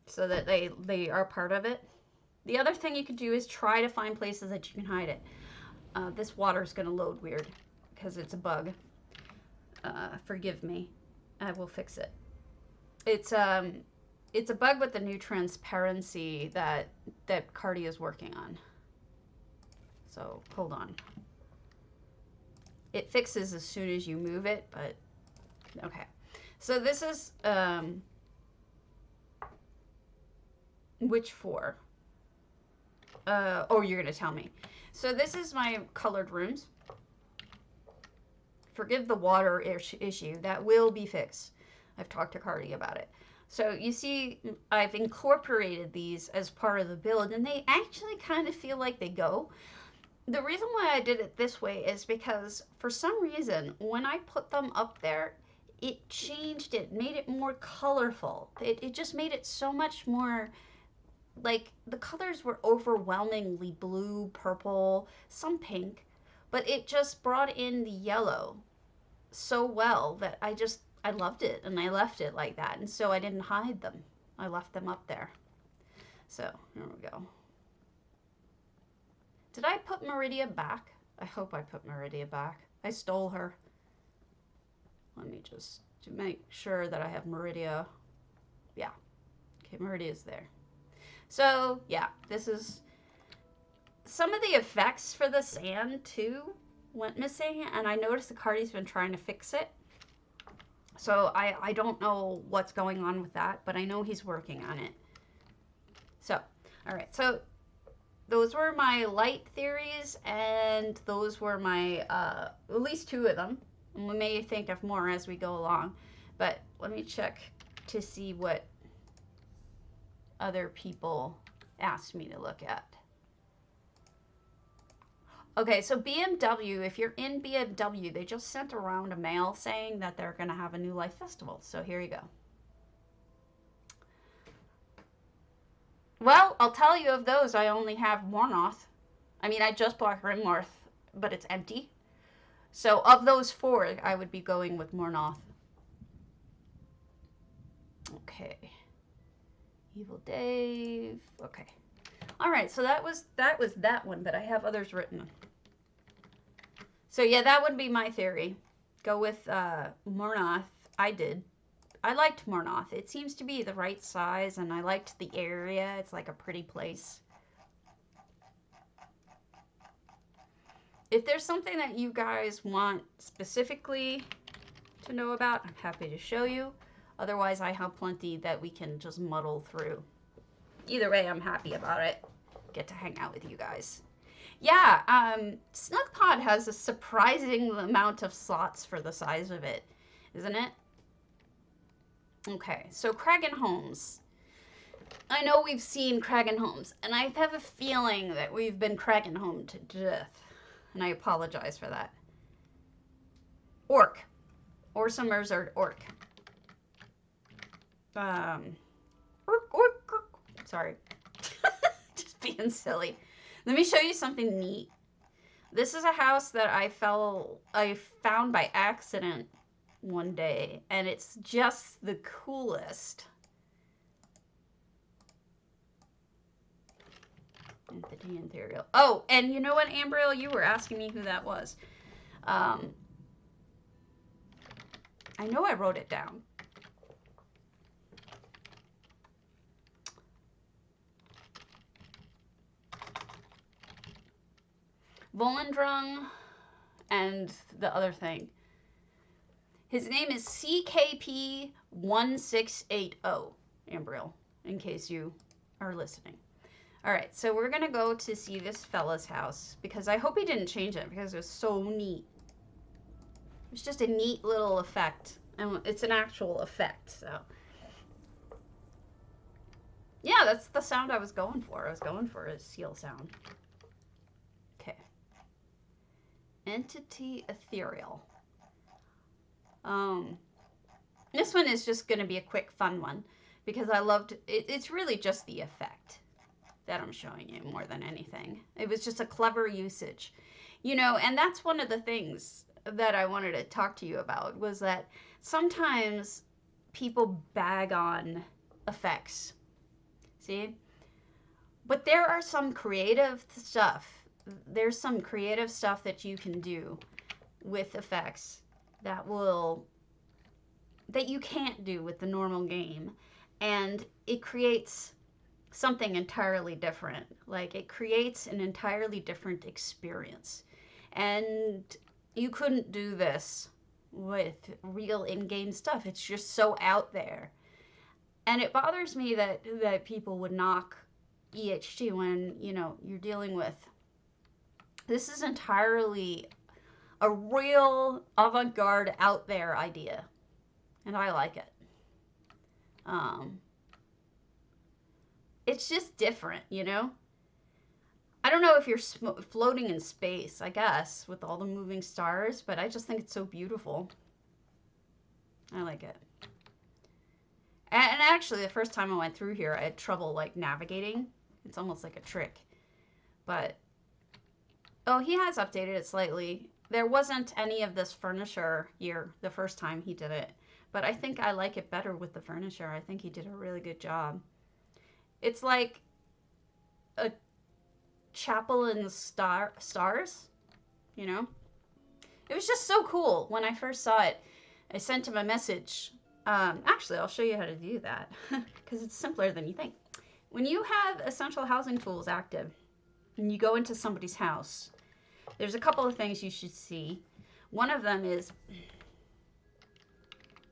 so that they are part of it. The other thing you could do is try to find places that you can hide it. This water is going to load weird because it's a bug. Forgive me. I will fix it. It's a bug with the new transparency that Cardi is working on. So hold on. It fixes as soon as you move it, but okay. So this is which four? Oh, you're gonna tell me. So this is my colored rooms. Forgive the water issue. That will be fixed. I've talked to Cardi about it. So you see, I've incorporated these as part of the build, and they actually kind of feel like they go. The reason why I did it this way is because for some reason, when I put them up there, it changed it, made it more colorful. It just made it so much more, like, the colors were overwhelmingly blue, purple, some pink, but it just brought in the yellow so well that I loved it, and I left it like that. And so I didn't hide them. I left them up there. So here we go. Did I put Meridia back? I hope I put Meridia back. I stole her. Let me just to make sure that I have Meridia. Yeah. Okay, Meridia's there. So yeah, this is some of the effects for the sand too went missing, and I noticed the Cardi's been trying to fix it. So I don't know what's going on with that, but I know he's working on it. So, all right. So those were my light theories, and those were my, at least two of them. And we may think of more as we go along, but let me check to see what other people asked me to look at. Okay, so BMW, if you're in BMW, they just sent around a mail saying that they're going to have a New Life Festival. So here you go. Well, I'll tell you of those, I only have Mornoth. I mean, I just bought Grimnorth, but it's empty. So of those four, I would be going with Mornoth. Okay. Evil Dave. Okay. All right, so that was that one, but I have others written. So yeah, that would be my theory. Go with Mornoth. I liked Mornoth. It seems to be the right size, and I liked the area. It's like a pretty place. If there's something that you guys want specifically to know about, I'm happy to show you. Otherwise, I have plenty that we can just muddle through. Either way, I'm happy about it. Get to hang out with you guys. Yeah, SnugPod has a surprising amount of slots for the size of it, isn't it? Okay, so Cragen Homes. I know we've seen Cragen Homes, and I have a feeling that we've been Cragen Home to death. And I apologize for that. Orc. Orsamers are orc. Orc. Sorry. Just being silly. Let me show you something neat. This is a house that I found by accident one day, and it's just the coolest. Entity Ethereal. Oh, and you know what, Ambriel? You were asking me who that was. I know I wrote it down. Volendrung and the other thing. His name is CKP1680, Ambriel, in case you are listening. All right, so we're going to go to see this fella's house because I hope he didn't change it because it was so neat. It's just a neat little effect, and it's an actual effect, so. Yeah, that's the sound I was going for. I was going for a seal sound. Okay. Entity Ethereal. This one is just going to be a quick, fun one because I loved it. It's really just the effect that I'm showing you more than anything. It was just a clever usage, you know, and that's one of the things that I wanted to talk to you about was that sometimes people bag on effects, see? But there are some creative stuff. There's some creative stuff that you can do with effects that you can't do with the normal game. And it creates something entirely different. Like it creates an entirely different experience. And you couldn't do this with real in-game stuff. It's just so out there. And it bothers me that people would knock EHT when, you know, you're dealing with, this is entirely a real avant-garde out there idea. And I like it. It's just different, you know? I don't know if you're floating in space, I guess, with all the moving stars, but I just think it's so beautiful. I like it. And actually, the first time I went through here, I had trouble, like, navigating. It's almost like a trick. But, oh, he has updated it slightly. There wasn't any of this furniture here the first time he did it. But I think I like it better with the furniture. I think he did a really good job. It's like a chapel in the stars, you know? It was just so cool when I first saw it. I sent him a message. Actually, I'll show you how to do that because it's simpler than you think. When you have Essential Housing Tools active and you go into somebody's house, there's a couple of things you should see. One of them is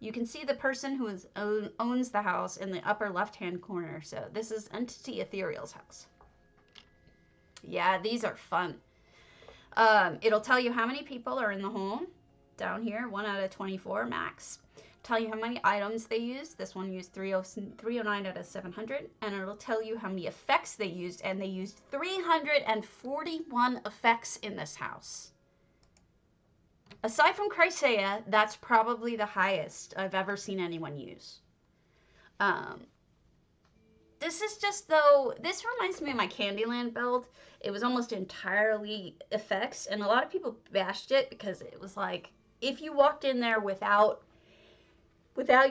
you can see the person who owns the house in the upper left-hand corner. So this is Entity Ethereal's house. Yeah, these are fun. It'll tell you how many people are in the home down here, 1 out of 24 max. Tell you how many items they used. This one used 309 out of 700. And it'll tell you how many effects they used. And they used 341 effects in this house. Aside from Chrysaea, that's probably the highest I've ever seen anyone use. This is just, though, this reminds me of my Candyland build. It was almost entirely effects, and a lot of people bashed it because it was like, if you walked in there without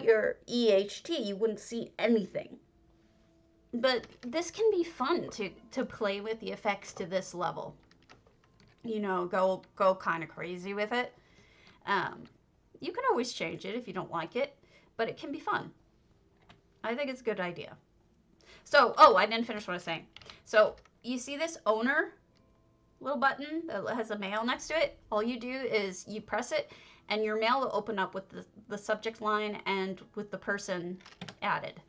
your EHT, you wouldn't see anything. But this can be fun to play with the effects to this level. You know, go kind of crazy with it. You can always change it if you don't like it, but it can be fun. I think it's a good idea. So, oh, I didn't finish what I was saying. So, you see this owner little button that has a mail next to it? All you do is you press it, and your mail will open up with the subject line and with the person added.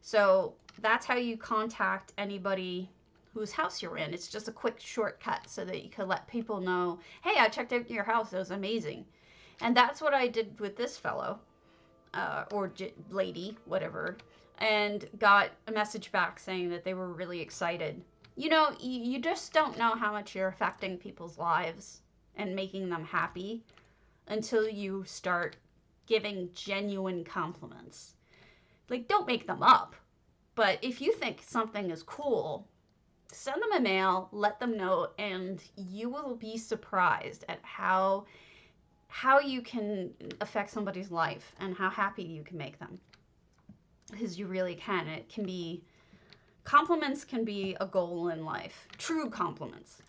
So, that's how you contact anybody whose house you're in. It's just a quick shortcut so that you can let people know, hey, I checked out your house. It was amazing. And that's what I did with this fellow. or lady, whatever, and got a message back saying that they were really excited. You know, you just don't know how much you're affecting people's lives and making them happy until you start giving genuine compliments. Like, don't make them up. But if you think something is cool, send them a mail, let them know, and you will be surprised at how you can affect somebody's life and how happy you can make them. Because you really can. It can be, compliments can be a goal in life. True compliments.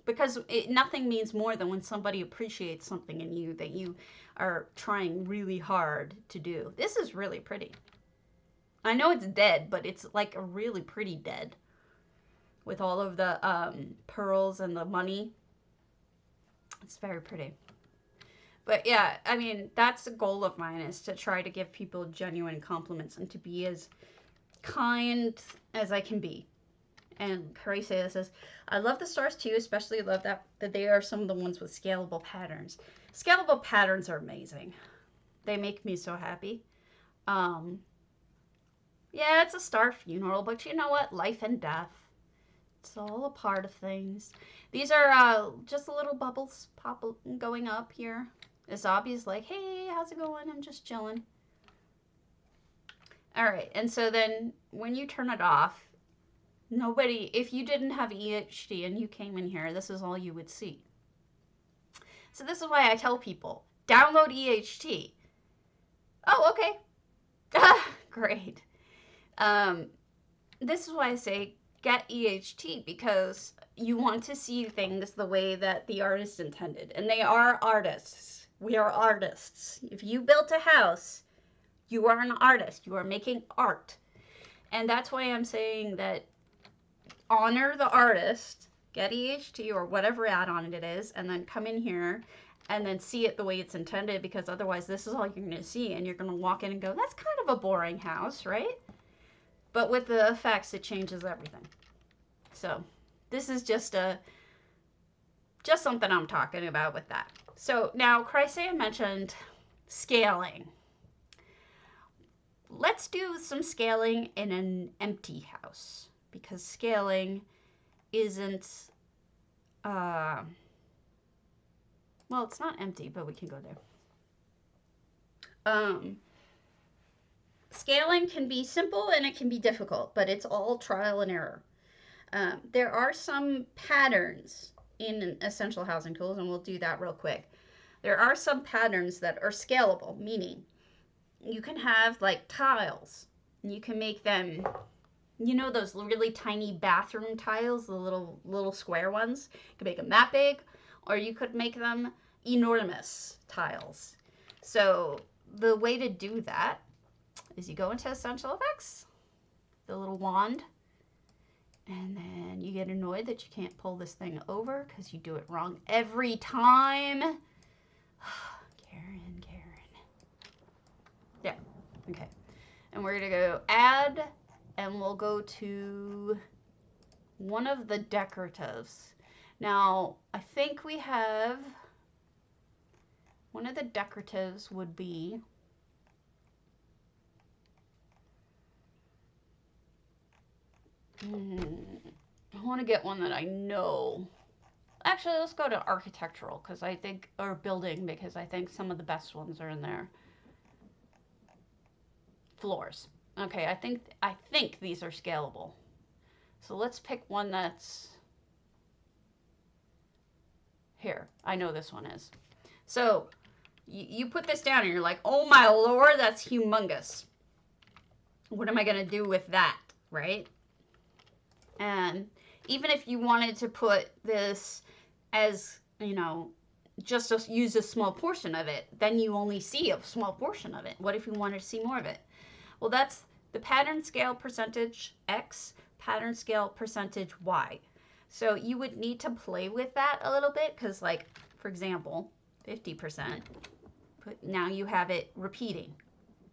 Because nothing means more than when somebody appreciates something in you that you are trying really hard to do. This is really pretty. I know it's dead, but it's like a really pretty dead. With all of the pearls and the money. It's very pretty. But yeah, I mean, that's a goal of mine, is to try to give people genuine compliments and to be as kind as I can be. And Carissa says, I love the stars too, especially love that they are some of the ones with scalable patterns. Scalable patterns are amazing. They make me so happy. Yeah, it's a star funeral, but you know what? Life and death. It's all a part of things. These are just little bubbles going up here. Azabi's like, hey, how's it going? I'm just chilling. All right, and so then when you turn it off, nobody, if you didn't have EHT and you came in here, this is all you would see. So this is why I tell people, download EHT. Oh, okay. Great. This is why I say get EHT, because you want to see things the way that the artist intended. And they are artists. We are artists. If you built a house, you are an artist. You are making art. And that's why I'm saying that honor the artist, get EHT or whatever add-on it is, and then come in here and then see it the way it's intended, because otherwise this is all you're going to see, and you're going to walk in and go, that's kind of a boring house, right? But with the effects, it changes everything. So this is just something I'm talking about with that. So now Chrysaea mentioned scaling. Let's do some scaling in an empty house, because scaling isn't, well, it's not empty, but we can go there. Scaling can be simple and it can be difficult, but it's all trial and error. There are some patterns in Essential Housing Tools, and we'll do that real quick. There are some patterns that are scalable, meaning you can have like tiles, and you can make them, you know, those really tiny bathroom tiles, the little square ones. You can make them that big, or you could make them enormous tiles. So the way to do that is you go into Essential Effects, the little wand, and then you get annoyed that you can't pull this thing over because you do it wrong every time. Karen. There. Okay. And we're going to go Add, and we'll go to one of the decoratives. Now, I think we have, one of the decoratives would be, I want to get one that I know. Actually, let's go to architectural, because I think, or building, because I think some of the best ones are in there. Floors. Okay, I think these are scalable. So let's pick one that's here. I know this one is. So you put this down and you're like, oh my lord, that's humongous. What am I going to do with that, right? And even if you wanted to put this as, you know, just to use a small portion of it, then you only see a small portion of it. What if you wanted to see more of it? Well, that's the pattern scale percentage X, pattern scale percentage Y. So you would need to play with that a little bit, because, like, for example, 50%, now you have it repeating.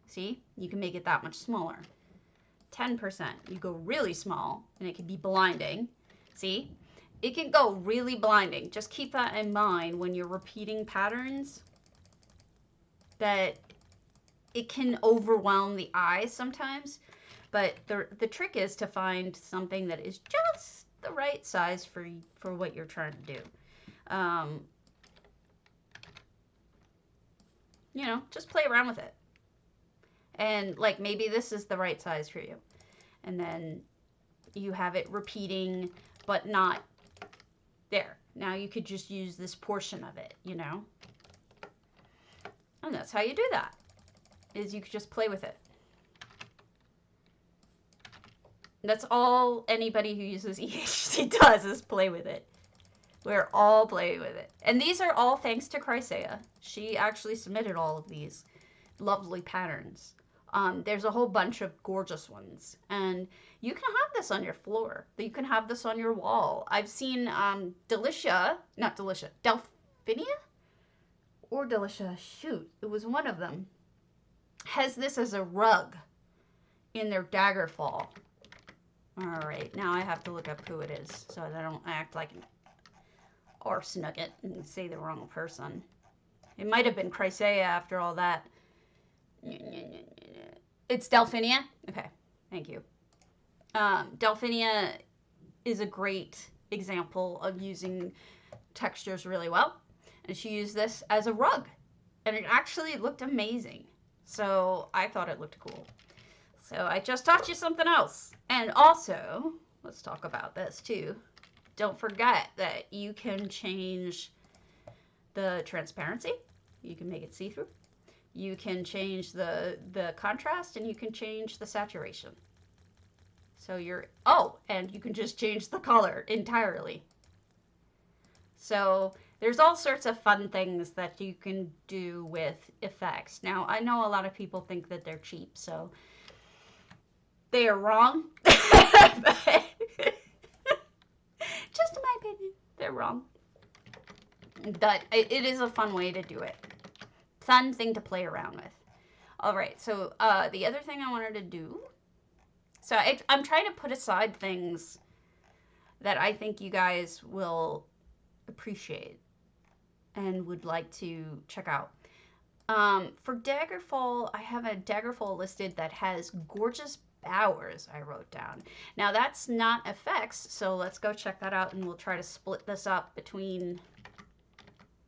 See? You can make it that much smaller. 10%, you go really small, and it can be blinding. See? It can go really blinding. Just keep that in mind when you're repeating patterns, that it can overwhelm the eye sometimes. But the trick is to find something that is just the right size for what you're trying to do. You know, just play around with it. And like maybe this is the right size for you. And then you have it repeating, but not there. Now you could just use this portion of it, you know? And that's how you do that, is you could just play with it. That's all anybody who uses EHC does, is play with it. We're all playing with it. And these are all thanks to Chrysaea. She actually submitted all of these lovely patterns. There's a whole bunch of gorgeous ones. And you can have this on your floor. You can have this on your wall. I've seen Delphinium or Delicia, shoot, it was one of them, has this as a rug in their Daggerfall. All right, now I have to look up who it is so that I don't act like an arse nugget and say the wrong person. It might have been Chrysaea after all that. It's Delphinium? Okay, thank you. Delphinium is a great example of using textures really well. And she used this as a rug. And it actually looked amazing. So I thought it looked cool. So I just taught you something else. And also, let's talk about this too. Don't forget that you can change the transparency. You can make it see-through. You can change the contrast, and you can change the saturation. So and you can just change the color entirely. So there's all sorts of fun things that you can do with effects. Now, I know a lot of people think that they're cheap, so they are wrong. Just in my opinion, they're wrong. But it is a fun way to do it. Fun thing to play around with. All right, so the other thing I wanted to do, so I'm trying to put aside things that I think you guys will appreciate and would like to check out. For Daggerfall, I have a Daggerfall listed that has gorgeous bowers I wrote down. Now that's not effects, so let's go check that out, and we'll try to split this up between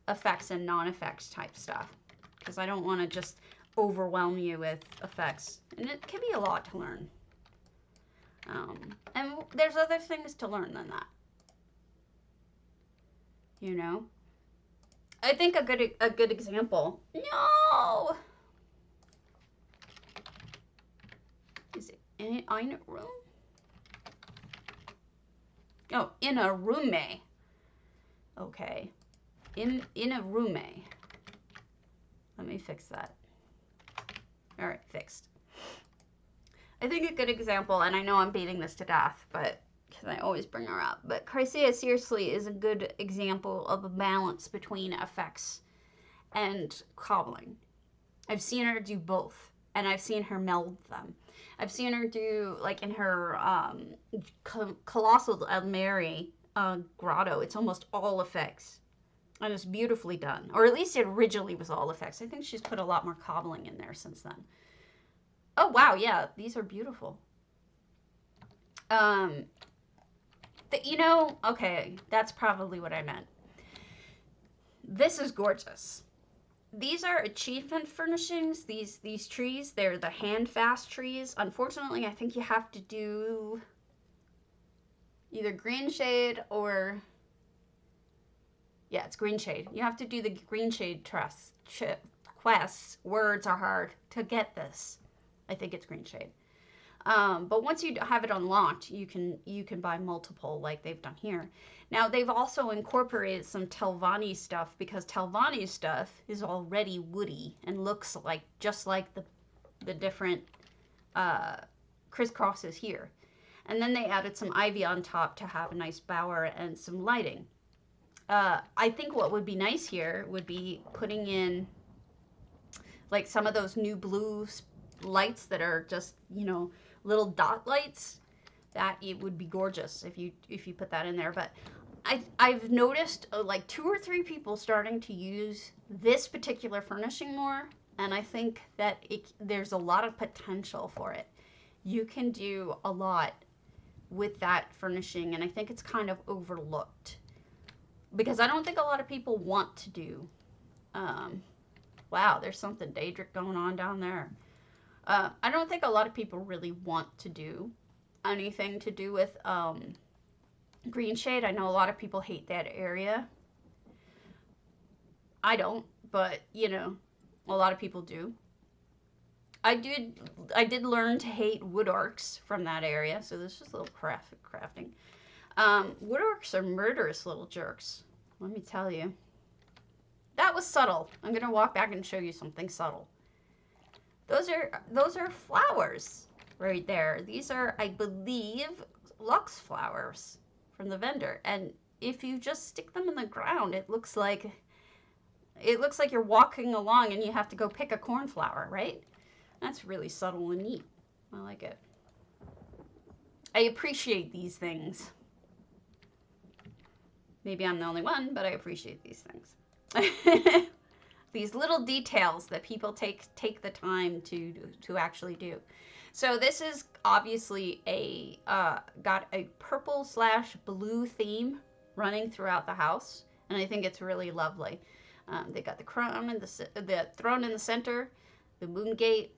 effects and non-effects type stuff, because I don't want to just overwhelm you with effects, and it can be a lot to learn. And there's other things to learn than that, you know. I think a good example. No, is it in a room? Oh, in a room. Okay, in a room. Let me fix that. All right, fixed. I think a good example, and I know I'm beating this to death, but because I always bring her up, but Chrysaea seriously is a good example of a balance between effects and cobbling. I've seen her do both, and I've seen her meld them. I've seen her do, like in her Colossal Almeri grotto, it's almost all effects. And it's beautifully done. Or at least it originally was all effects. I think she's put a lot more cobbling in there since then. Oh, wow, yeah, these are beautiful. You know, okay, that's probably what I meant. This is gorgeous. These are achievement furnishings, these trees. They're the hand-fast trees. Unfortunately, I think you have to do either green shade or... yeah, it's green shade. You have to do the green shade quests. Words are hard to get this. I think it's green shade. But once you have it unlocked, you can buy multiple like they've done here. Now, they've also incorporated some Telvanni stuff, because Telvanni stuff is already woody and looks like just like the different crisscrosses here. And then they added some ivy on top to have a nice bower and some lighting. I think what would be nice here would be putting in like some of those new blue lights that are just, you know, little dot lights. That it would be gorgeous if you put that in there. But I've noticed like 2 or 3 people starting to use this particular furnishing more And I think that there's a lot of potential for it. You can do a lot with that furnishing, and I think it's kind of overlooked because I don't think a lot of people want to do. Wow, there's something Daedric going on down there. I don't think a lot of people really want to do anything to do with green shade. I know a lot of people hate that area. I don't, but you know, a lot of people do. I did learn to hate wood orcs from that area, so this is a little crafting. Wood orcs are murderous little jerks, let me tell you. That was subtle. I'm gonna walk back and show you something subtle. Those are flowers right there. These are, I believe, lux flowers from the vendor, and if you just stick them in the ground, it looks like you're walking along and you have to go pick a cornflower, right? That's really subtle and neat. I like it. I appreciate these things. Maybe I'm the only one, but I appreciate these things. These little details that people take the time to actually do. So this is obviously got a purple/blue theme running throughout the house, and I think it's really lovely. They got the crown and the throne in the center, the moon gate.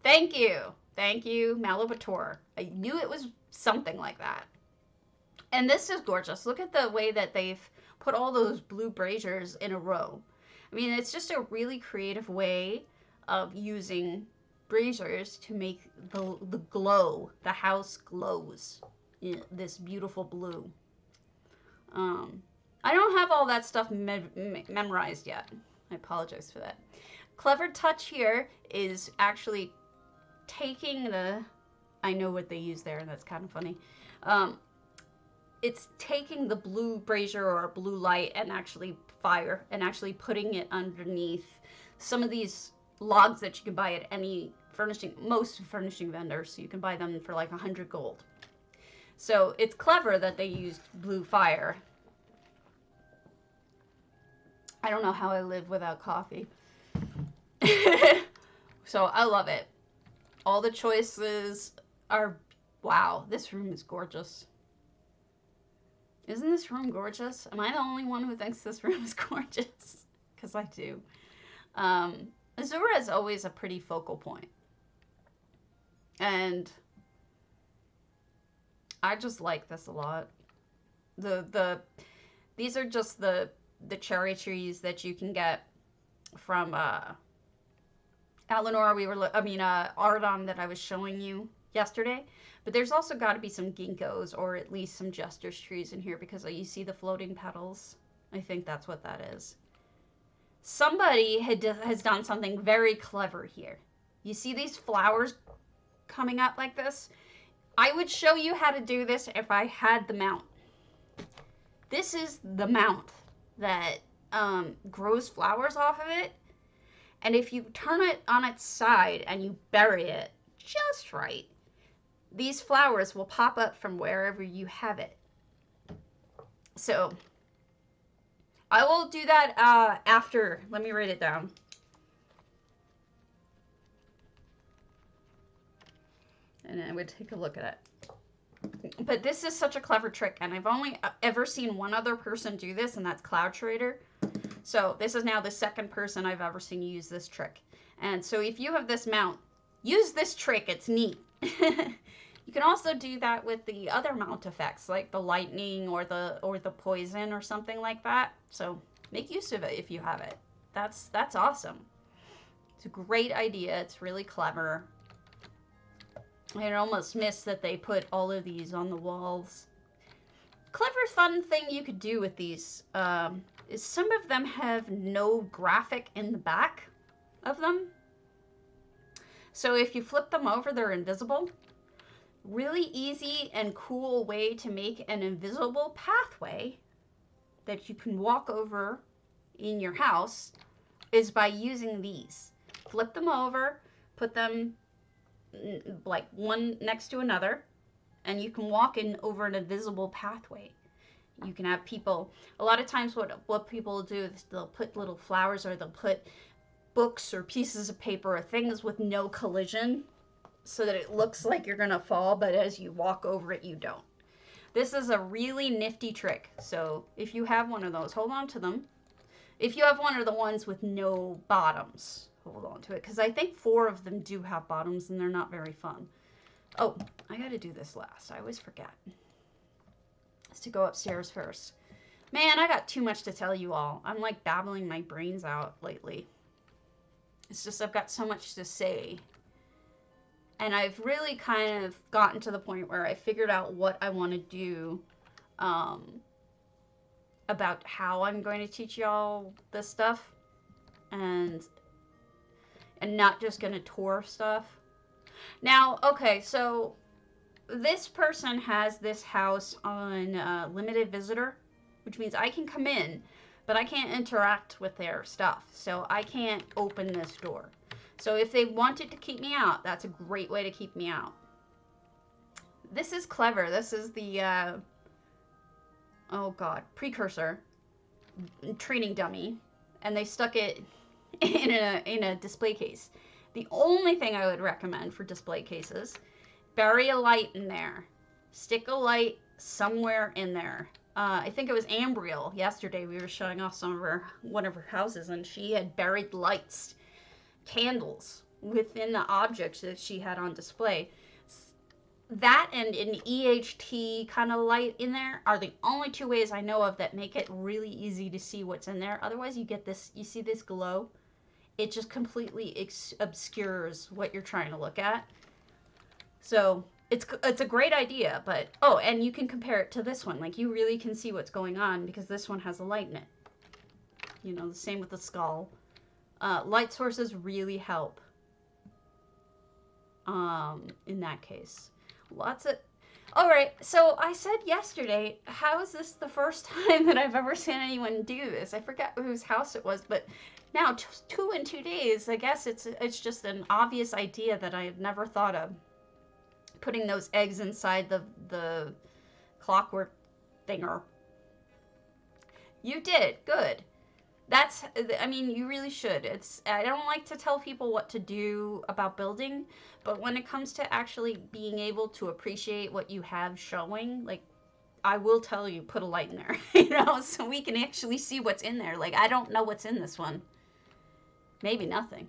Thank you, Malabator. I knew it was something like that. And this is gorgeous. Look at the way that they've put all those blue braziers in a row. I mean, it's just a really creative way of using braziers to make the glow. The house glows in this beautiful blue. I don't have all that stuff memorized yet. I apologize for that. Clever touch here is actually taking the, I know what they use there, and that's kind of funny. It's taking the blue brazier or blue light and actually fire and actually putting it underneath some of these logs that you can buy at any most furnishing vendors. So you can buy them for like 100 gold. So it's clever that they used blue fire. I don't know how I live without coffee. So I love it. All the choices are, wow, this room is gorgeous. Isn't this room gorgeous? Am I the only one who thinks this room is gorgeous? Because I do. Azura is always a pretty focal point. And I just like this a lot. These are just the cherry trees that you can get from Eleanor, Ardon that I was showing you yesterday. But there's also got to be some ginkgos or at least some jester's trees in here because you see the floating petals. I think that's what that is. Somebody has done something very clever here. You see these flowers coming up like this? I would show you how to do this if I had the mount. This is the mount that grows flowers off of it. And if you turn it on its side and you bury it just right, these flowers will pop up from wherever you have it. So I will do that after. Let me write it down. And I would take a look at it. But this is such a clever trick, and I've only ever seen one other person do this, and that's Cloud Trader. So this is now the second person I've ever seen use this trick. And so if you have this mount, use this trick. It's neat. You can also do that with the other mount effects, like the lightning or the poison or something like that. So make use of it if you have it. That's awesome. It's a great idea. It's really clever. I almost missed that they put all of these on the walls. Clever, fun thing you could do with these is some of them have no graphic in the back of them. So if you flip them over, they're invisible. Really easy and cool way to make an invisible pathway that you can walk over in your house is by using these. Flip them over, put them like one next to another, and you can walk in over an invisible pathway. You can have people, a lot of times what people do is they'll put little flowers or they'll put books or pieces of paper or things with no collision so that it looks like you're gonna fall, but as you walk over it, you don't. This is a really nifty trick. So if you have one of those, hold on to them. If you have one of the ones with no bottoms, hold on to it, because I think 4 of them do have bottoms and they're not very fun. Oh, I gotta do this last. I always forget. It's to go upstairs first. Man, I got too much to tell you all. I'm like babbling my brains out lately. It's just I've got so much to say. And I've really kind of gotten to the point where I figured out what I want to do about how I'm going to teach y'all this stuff. And not just going to tour stuff. Now, okay, so this person has this house on limited visitor, which means I can come in, but I can't interact with their stuff. So I can't open this door. So if they wanted to keep me out, that's a great way to keep me out. This is clever. This is the, oh God, precursor training dummy. And they stuck it in a display case. The only thing I would recommend for display cases, bury a light in there. Stick a light somewhere in there. I think it was Ambriel yesterday. We were showing off one of her houses, and she had buried lights, candles within the objects that she had on display. That and an EHT kind of light in there are the only 2 ways I know of that make it really easy to see what's in there. Otherwise, you get this, you see this glow? It just completely obscures what you're trying to look at. So it's a great idea, but, oh, and you can compare it to this one. Like, you really can see what's going on because this one has a light in it. You know, the same with the skull. Light sources really help in that case. Lots of... All right, so I said yesterday, how is this the first time that I've ever seen anyone do this? I forget whose house it was, but now 2 in 2 days, I guess it's just an obvious idea that I had never thought of. Putting those eggs inside the clockwork thinger. You did, good. That's, I mean, you really should. I don't like to tell people what to do about building, but when it comes to actually being able to appreciate what you have showing, like, I will tell you, put a light in there, you know, so we can actually see what's in there. Like, I don't know what's in this one. Maybe nothing.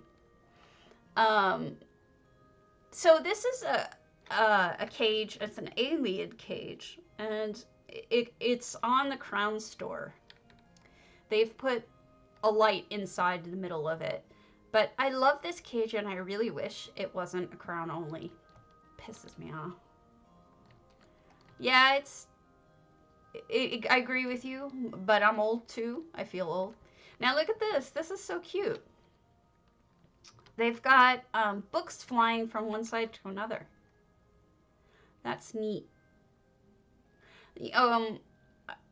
So this is a cage. It's an Alien cage, and it's on the Crown store. They've put a light inside the middle of it. But I love this cage, and I really wish it wasn't a crown only. Pisses me off. Yeah, I agree with you, but I'm old too. I feel old. Now look at this. This is so cute. They've got books flying from one side to another. That's neat.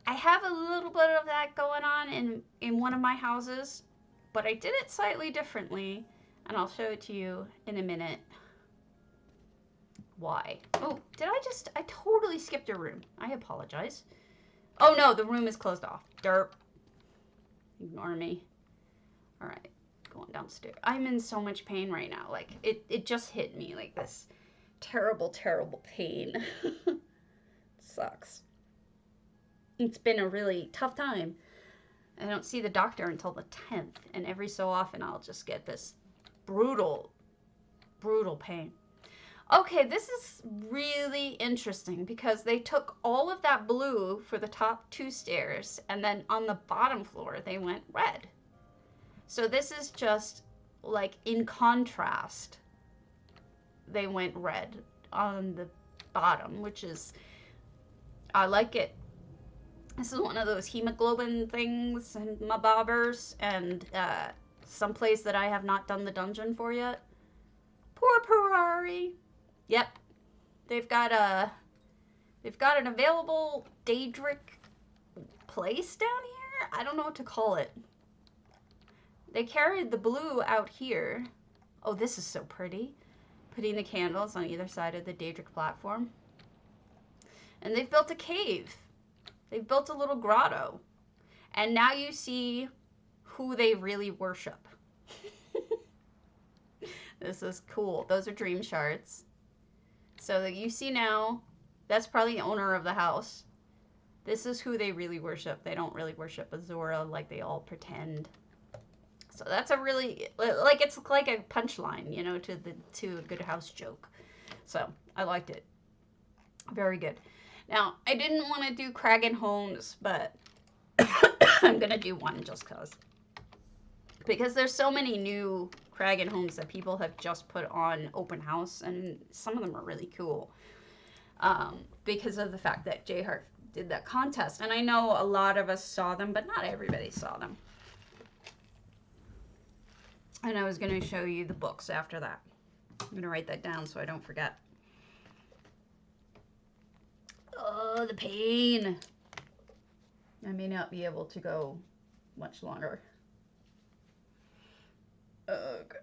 I have a little bit of that going on in one of my houses, but I did it slightly differently, and I'll show it to you in a minute. Why? Oh, I totally skipped a room. I apologize. Oh no, the room is closed off. Derp. Ignore me. All right, going downstairs. I'm in so much pain right now. Like, it just hit me, like this terrible, terrible pain. Sucks. It's been a really tough time. I don't see the doctor until the 10th, and every so often I'll just get this brutal, brutal pain. Okay, this is really interesting because they took all of that blue for the top 2 stairs, and then on the bottom floor they went red. So this is just like in contrast. They went red on the bottom, which is, I like it. This is one of those hemoglobin things and my bobbers, and someplace that I have not done the dungeon for yet. Poor Ferrari. Yep, they've got an available Daedric place down here. I don't know what to call it. They carried the blue out here. Oh, this is so pretty. Putting the candles on either side of the Daedric platform. And they've built a cave. They've built a little grotto. And now you see who they really worship. This is cool. Those are dream shards. So that you see now, that's probably the owner of the house. This is who they really worship. They don't really worship Azura like they all pretend. So that's a really, like, it's like a punchline, you know, to a good house joke. So I liked it. Very good. Now, I didn't want to do Kragan Homes, but I'm going to do one just because. Because there's so many new Kragan Homes that people have just put on open house, and some of them are really cool. Because of the fact that J Heart did that contest. And I know a lot of us saw them, but not everybody saw them. And I was going to show you the books after that. I'm going to write that down so I don't forget. Oh, the pain. I may not be able to go much longer. Okay.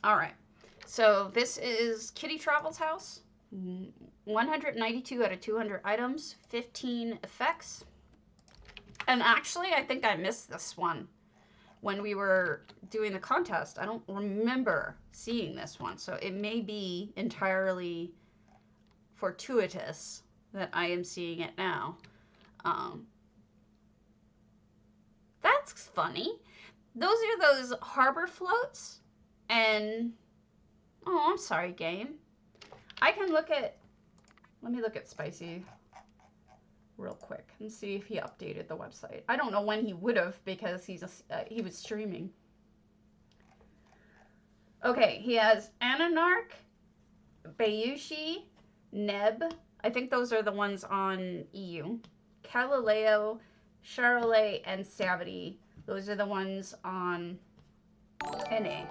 All right. So this is Kitty Travel's house. 192 out of 200 items, 15 effects. And actually, I think I missed this one when we were doing the contest. I don't remember seeing this one, so it may be entirely fortuitous that I am seeing it now. That's funny. Those are those harbor floats, and oh, I'm sorry, game. I can look at, let me look at Spicy real quick and see if he updated the website. I don't know when he would have because he was streaming. Okay, he has Ananarch, Bayushi, Neb. I think those are the ones on EU. Galileo, Charolais, and Savity. Those are the ones on NA.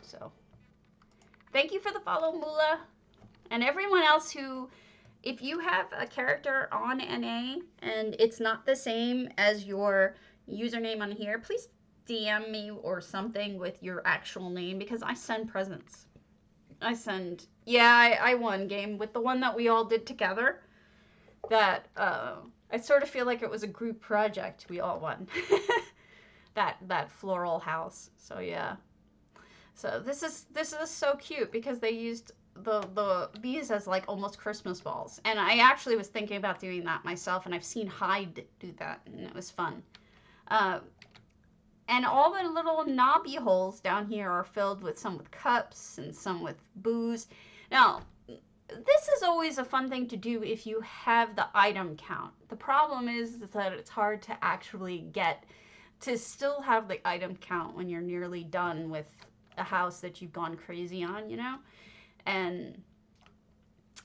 So, thank you for the follow, Mula. And everyone else who, if you have a character on NA and it's not the same as your username on here, please DM me or something with your actual name because I send presents. I won game with the one that we all did together. That, I sort of feel like it was a group project. We all won. that floral house. So yeah. So this is so cute because they used these as like almost Christmas balls. And I actually was thinking about doing that myself, and I've seen Hyde do that, and it was fun. And all the little knobby holes down here are filled with some with cups and some with booze. Now, this is always a fun thing to do if you have the item count. The problem is that it's hard to actually get to still have the item count when you're nearly done with a house that you've gone crazy on, you know? And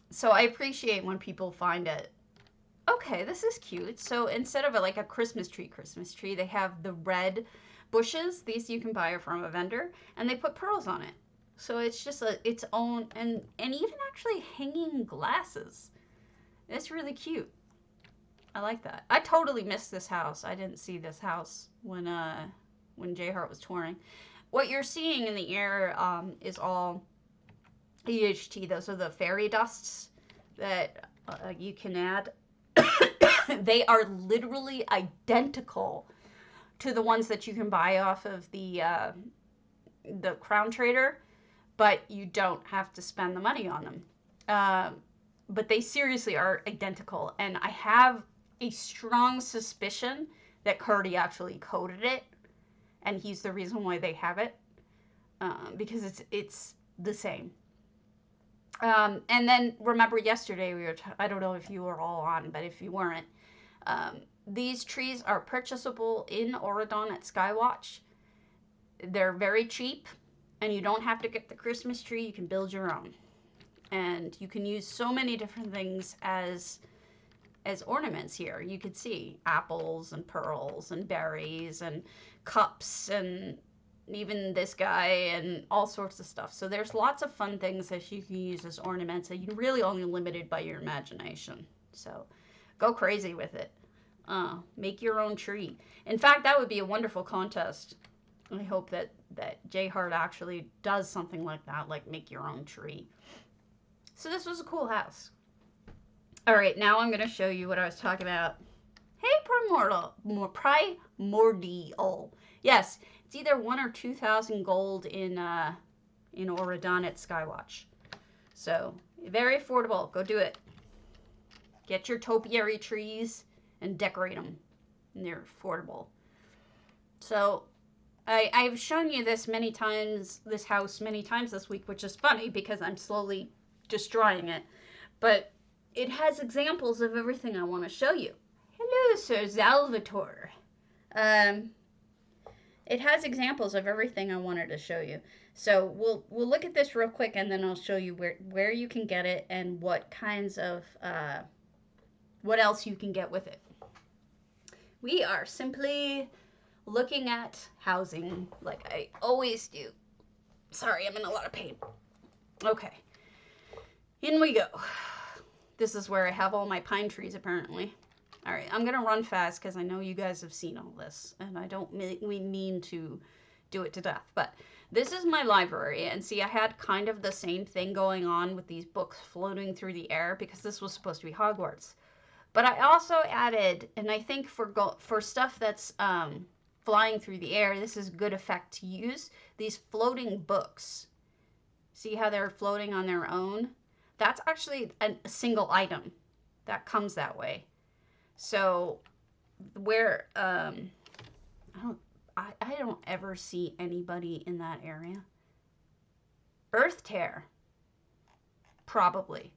so I appreciate when people find it. Okay, this is cute. So instead of like a Christmas tree, they have the red bushes. These you can buy from a vendor, and they put pearls on it. So it's just its own, and even actually hanging glasses. It's really cute. I like that. I totally missed this house. I didn't see this house when J Heart was touring. What you're seeing in the air is all EHT. Those are the fairy dusts that you can add. They are literally identical to the ones that you can buy off of the Crown Trader, but you don't have to spend the money on them. But they seriously are identical, and I have a strong suspicion that Curdy actually coded it, and he's the reason why they have it, because it's the same. And then remember yesterday we were, I don't know if you were all on, but if you weren't, these trees are purchasable in Auradon at Skywatch. They're very cheap, and you don't have to get the Christmas tree. You can build your own, and you can use so many different things as ornaments here. You could see apples and pearls and berries and cups and even this guy and all sorts of stuff. So there's lots of fun things that you can use as ornaments, and you're really only limited by your imagination. So go crazy with it. Make your own tree. In fact, that would be a wonderful contest. I hope that J Heart actually does something like that, like make your own tree. So this was a cool house. All right, now I'm going to show you what I was talking about. Hey, primordial. Yes, It's either 1 or 2,000 gold in Oregon at Skywatch. So very affordable. Go do it. Get your topiary trees and decorate them. And they're affordable. So I've shown you this many times, this house many times this week, which is funny because I'm slowly destroying it. But it has examples of everything I want to show you. Hello, Sir Salvatore. It has examples of everything I wanted to show you. So we'll look at this real quick, and then I'll show you where you can get it and what kinds of what else you can get with it. We are simply looking at housing like I always do. Sorry, I'm in a lot of pain. Okay, in we go. This is where I have all my pine trees, apparently. All right, I'm going to run fast because I know you guys have seen all this, and I don't mean to do it to death. But this is my library, and see, I had kind of the same thing going on with these books floating through the air because this was supposed to be Hogwarts. But I also added, and I think for stuff that's flying through the air, this is good effect to use, these floating books. See how they're floating on their own? That's actually a single item that comes that way. So where I don't ever see anybody in that area. Earthtear, probably.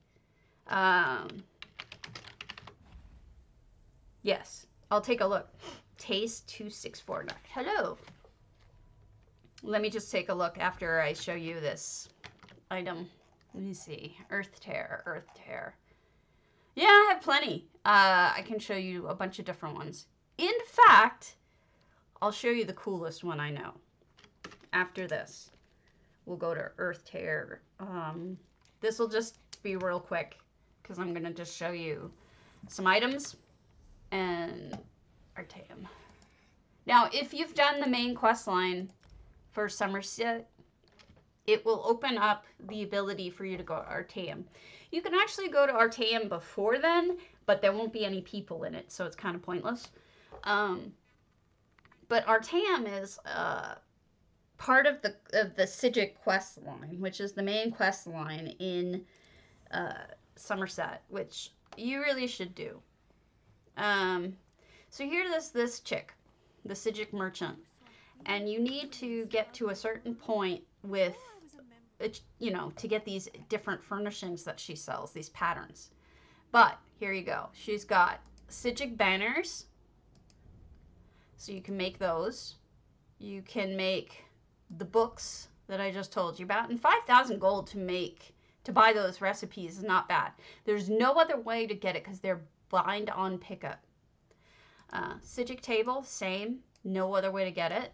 Yes, I'll take a look. Taste 2649. Hello. Let me just take a look after I show you this item. Let me see. Earthtear. Yeah, I have plenty. I can show you a bunch of different ones. In fact, I'll show you the coolest one I know. After this, we'll go to Earthtear. This will just be real quick because I'm going to just show you some items and Earthtear. Now, if you've done the main quest line for Somerset, it will open up the ability for you to go to Earthtear. You can actually go to Earthtear before then, but there won't be any people in it, so it's kind of pointless. But Earthtear is part of the psijic quest line, which is the main quest line in Somerset, which you really should do. So here's this chick, the psijic merchant, and you need to get to a certain point with, you know, to get these different furnishings that she sells, these patterns. But here you go. She's got psijic banners, so you can make those. You can make the books that I just told you about, and 5,000 gold to buy those recipes is not bad. There's no other way to get it because they're bind on pickup. Psijic table, same, no other way to get it.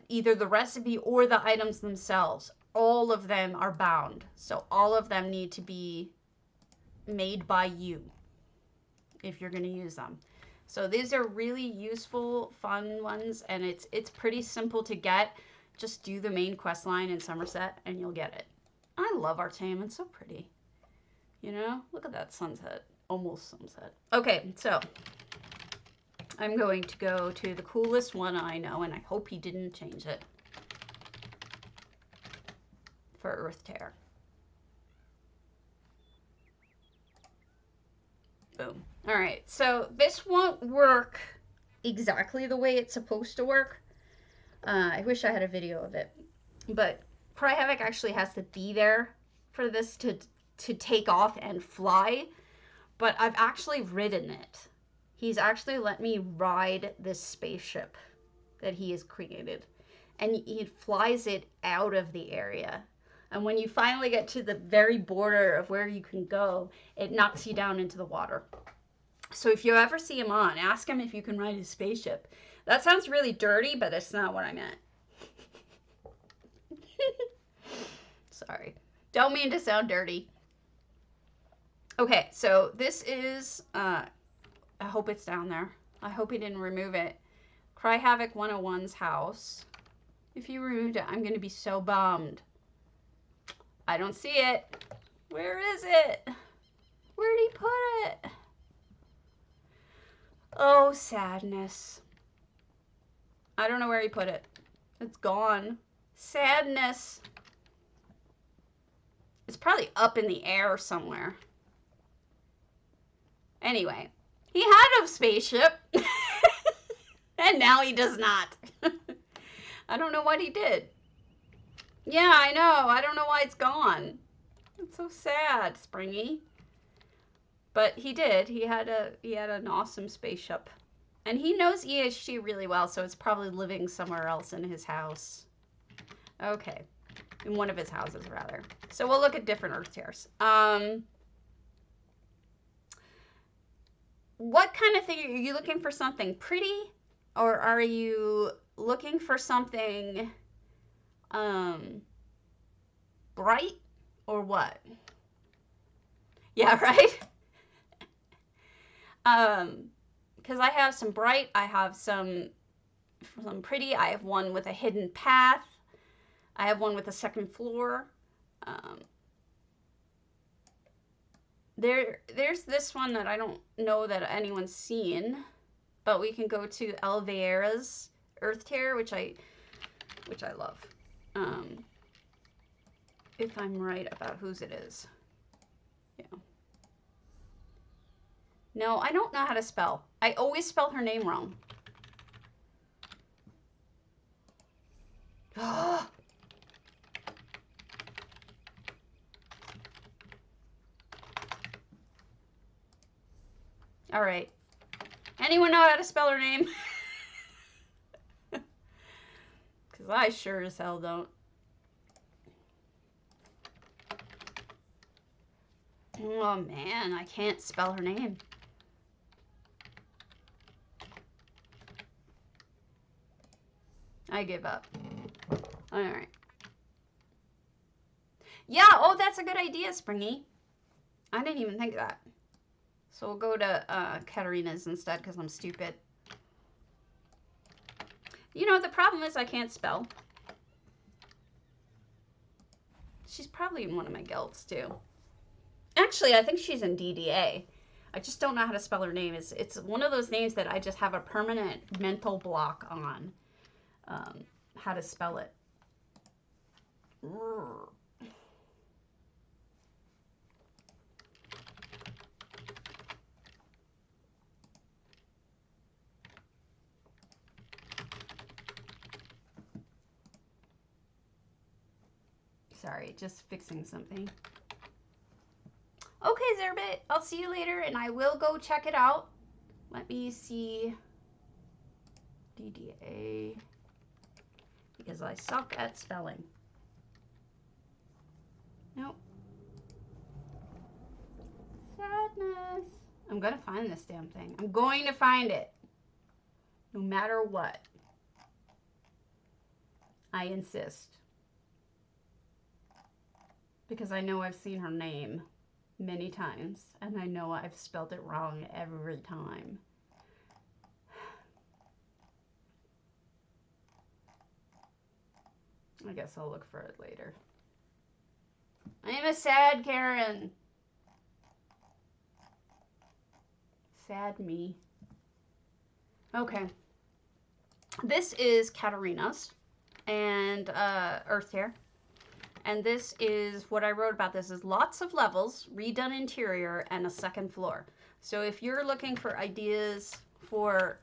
Either the recipe or the items themselves, all of them are bound. So all of them need to be made by you if you're going to use them. So these are really useful, fun ones, and it's pretty simple to get. Just do the main quest line in Somerset and you'll get it. I love Earthtear, it's so pretty. You know, look at that sunset. Almost sunset. Okay, so I'm going to go to the coolest one I know, and I hope he didn't change it for Earthtear. Boom. All right, so this won't work exactly the way it's supposed to work. I wish I had a video of it, but Cry Havoc actually has to be there for this to take off and fly, but I've actually ridden it. He's actually let me ride this spaceship that he has created, and he flies it out of the area. And when you finally get to the very border of where you can go, it knocks you down into the water. So if you ever see him on, ask him if you can ride his spaceship. That sounds really dirty, but it's not what I meant. Sorry. Don't mean to sound dirty. Okay, so this is, I hope it's down there. I hope he didn't remove it. Cry Havoc 101's house. If he removed it, I'm going to be so bummed. I don't see it. Where is it? Where did he put it? Oh, sadness. I don't know where he put it. It's gone. Sadness. It's probably up in the air somewhere. Anyway, he had a spaceship. And now he does not. I don't know what he did. Yeah, I know. I don't know why it's gone. It's so sad, Springy. But he did. He had an awesome spaceship. And he knows EHG really well, so it's probably living somewhere else in his house. Okay. In one of his houses, rather. So we'll look at different Earthtears. What kind of thing? Are you looking for something pretty? Or are you looking for something bright? Or what? Yeah, right? Because I have some bright, I have some pretty, I have one with a hidden path, I have one with a second floor. There's this one that I don't know that anyone's seen, but we can go to Elvira's Earthtear, which I love. If I'm right about whose it is. Yeah. No, I don't know how to spell. I always spell her name wrong. All right. Anyone know how to spell her name? Because I sure as hell don't. Oh man, I can't spell her name. I give up. All right. Yeah, oh, that's a good idea, Springy. I didn't even think of that. So we'll go to Katarina's instead because I'm stupid. You know, the problem is I can't spell. She's probably in one of my guilds, too. Actually, I think she's in DDA. I just don't know how to spell her name. It's one of those names that I just have a permanent mental block on how to spell it. Sorry, just fixing something. Okay, Zerbit, I'll see you later, and I will go check it out. Let me see. DDA. Because I suck at spelling. Nope. Sadness. I'm gonna find this damn thing. I'm going to find it. No matter what. I insist. Because I know I've seen her name many times, and I know I've spelled it wrong every time. I guess I'll look for it later. I'm a sad Karen. Sad me. Okay. This is Katarina's and Earthtear. And this is what I wrote about. This is lots of levels, redone interior, and a second floor. So if you're looking for ideas for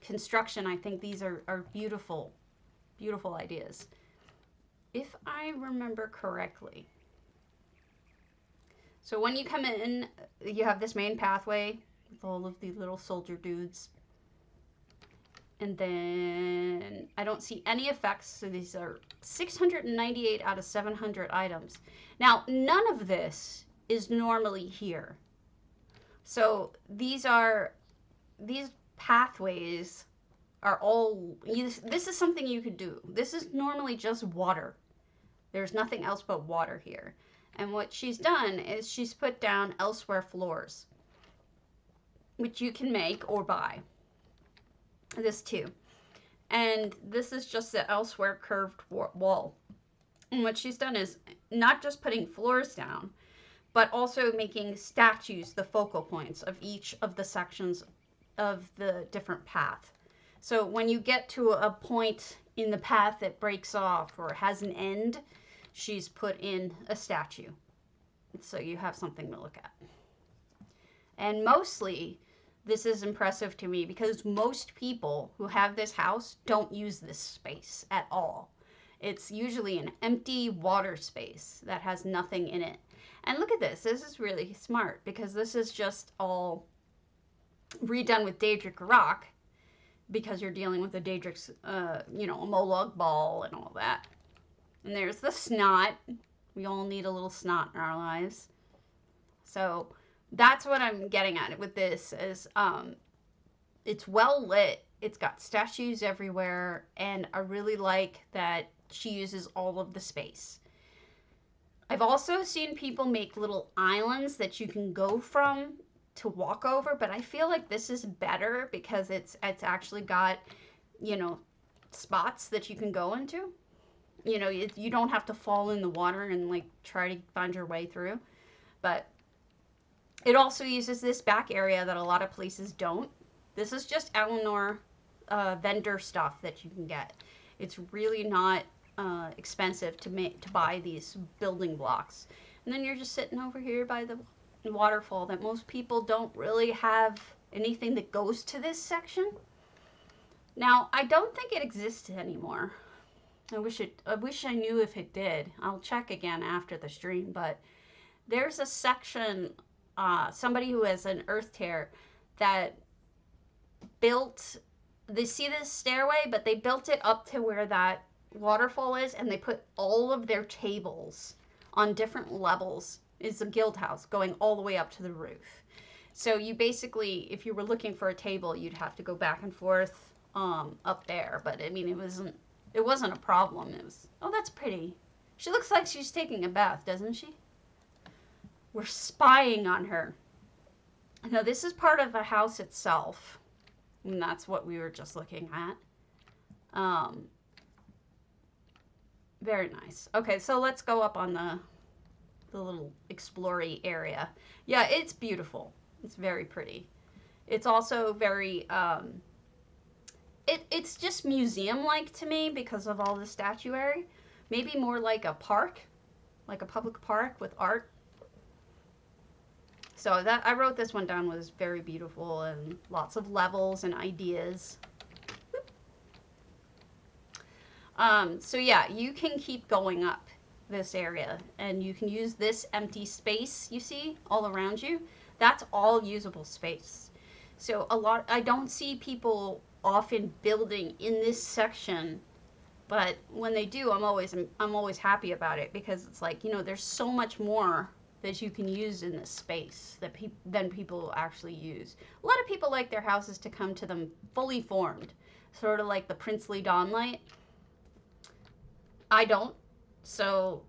construction, I think these are beautiful, beautiful ideas. If I remember correctly. So when you come in, you have this main pathway with all of the little soldier dudes. And then I don't see any effects. So these are 698 out of 700 items. Now, none of this is normally here. So these pathways are all, this is something you could do. This is normally just water. There's nothing else but water here. And what she's done is she's put down elsewhere floors, which you can make or buy. This too. And this is just the elsewhere curved wall. And what she's done is not just putting floors down, but also making statues the focal points of each of the sections of the different path. So when you get to a point in the path that breaks off or has an end, she's put in a statue. So you have something to look at. And mostly, this is impressive to me because most people who have this house don't use this space at all. It's usually an empty water space that has nothing in it. And look at this. This is really smart because this is just all redone with Daedric rock because you're dealing with a Daedric, a Molag ball and all that. And there's the snot. We all need a little snot in our lives. So that's what I'm getting at with this is it's well lit. It's got statues everywhere. And I really like that she uses all of the space. I've also seen people make little islands that you can go from to walk over, but I feel like this is better because it's actually got, spots that you can go into. You don't have to fall in the water and like try to find your way through. But it also uses this back area that a lot of places don't. This is just Eleanor vendor stuff that you can get. It's really not expensive to buy these building blocks. And then you're just sitting over here by the waterfall that most people don't really have anything that goes to this section. Now, I don't think it exists anymore. I wish I knew if it did. I'll check again after the stream, but there's a section, somebody who has an Earthtear that built, they see this stairway, but they built it up to where that waterfall is, and they put all of their tables on different levels. It's a guild house going all the way up to the roof. So you basically, if you were looking for a table, you'd have to go back and forth up there. But I mean, it wasn't a problem. It was, oh, that's pretty. She looks like she's taking a bath, doesn't she? We're spying on her. Now, this is part of the house itself, and that's what we were just looking at. Very nice. Okay, so let's go up on the little explory area. Yeah, it's beautiful. It's very pretty. It's also very, it's just museum-like to me because of all the statuary. Maybe more like a park, like a public park with art. So that, I wrote this one down, was very beautiful and lots of levels and ideas. So yeah, you can keep going up this area and you can use this empty space you see all around you. That's all usable space. So I don't see people often building in this section, but when they do, I'm always happy about it because it's like, there's so much more that you can use in this space than people actually use. A lot of people like their houses to come to them fully formed, sort of like the Princely Dawnlight. I don't. So,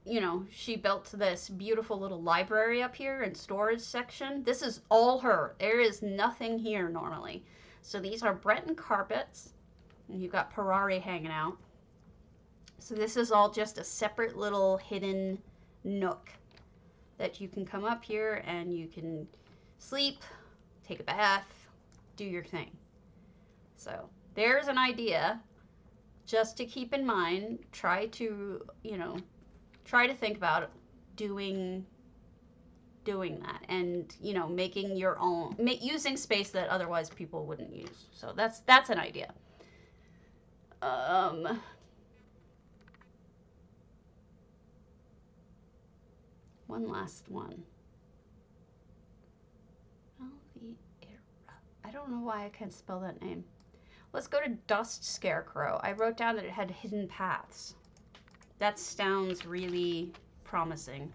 she built this beautiful little library up here and storage section. This is all her. There is nothing here normally. So these are Breton carpets. And you've got Parari hanging out. So this is all just a separate little hidden nook that you can come up here and you can sleep, take a bath, do your thing. So there's an idea. Just to keep in mind, try to think about doing that and, making your own, using space that otherwise people wouldn't use. So that's an idea. One last one. I don't know why I can't spell that name. Let's go to Dust Scarecrow. I wrote down that it had hidden paths. That sounds really promising.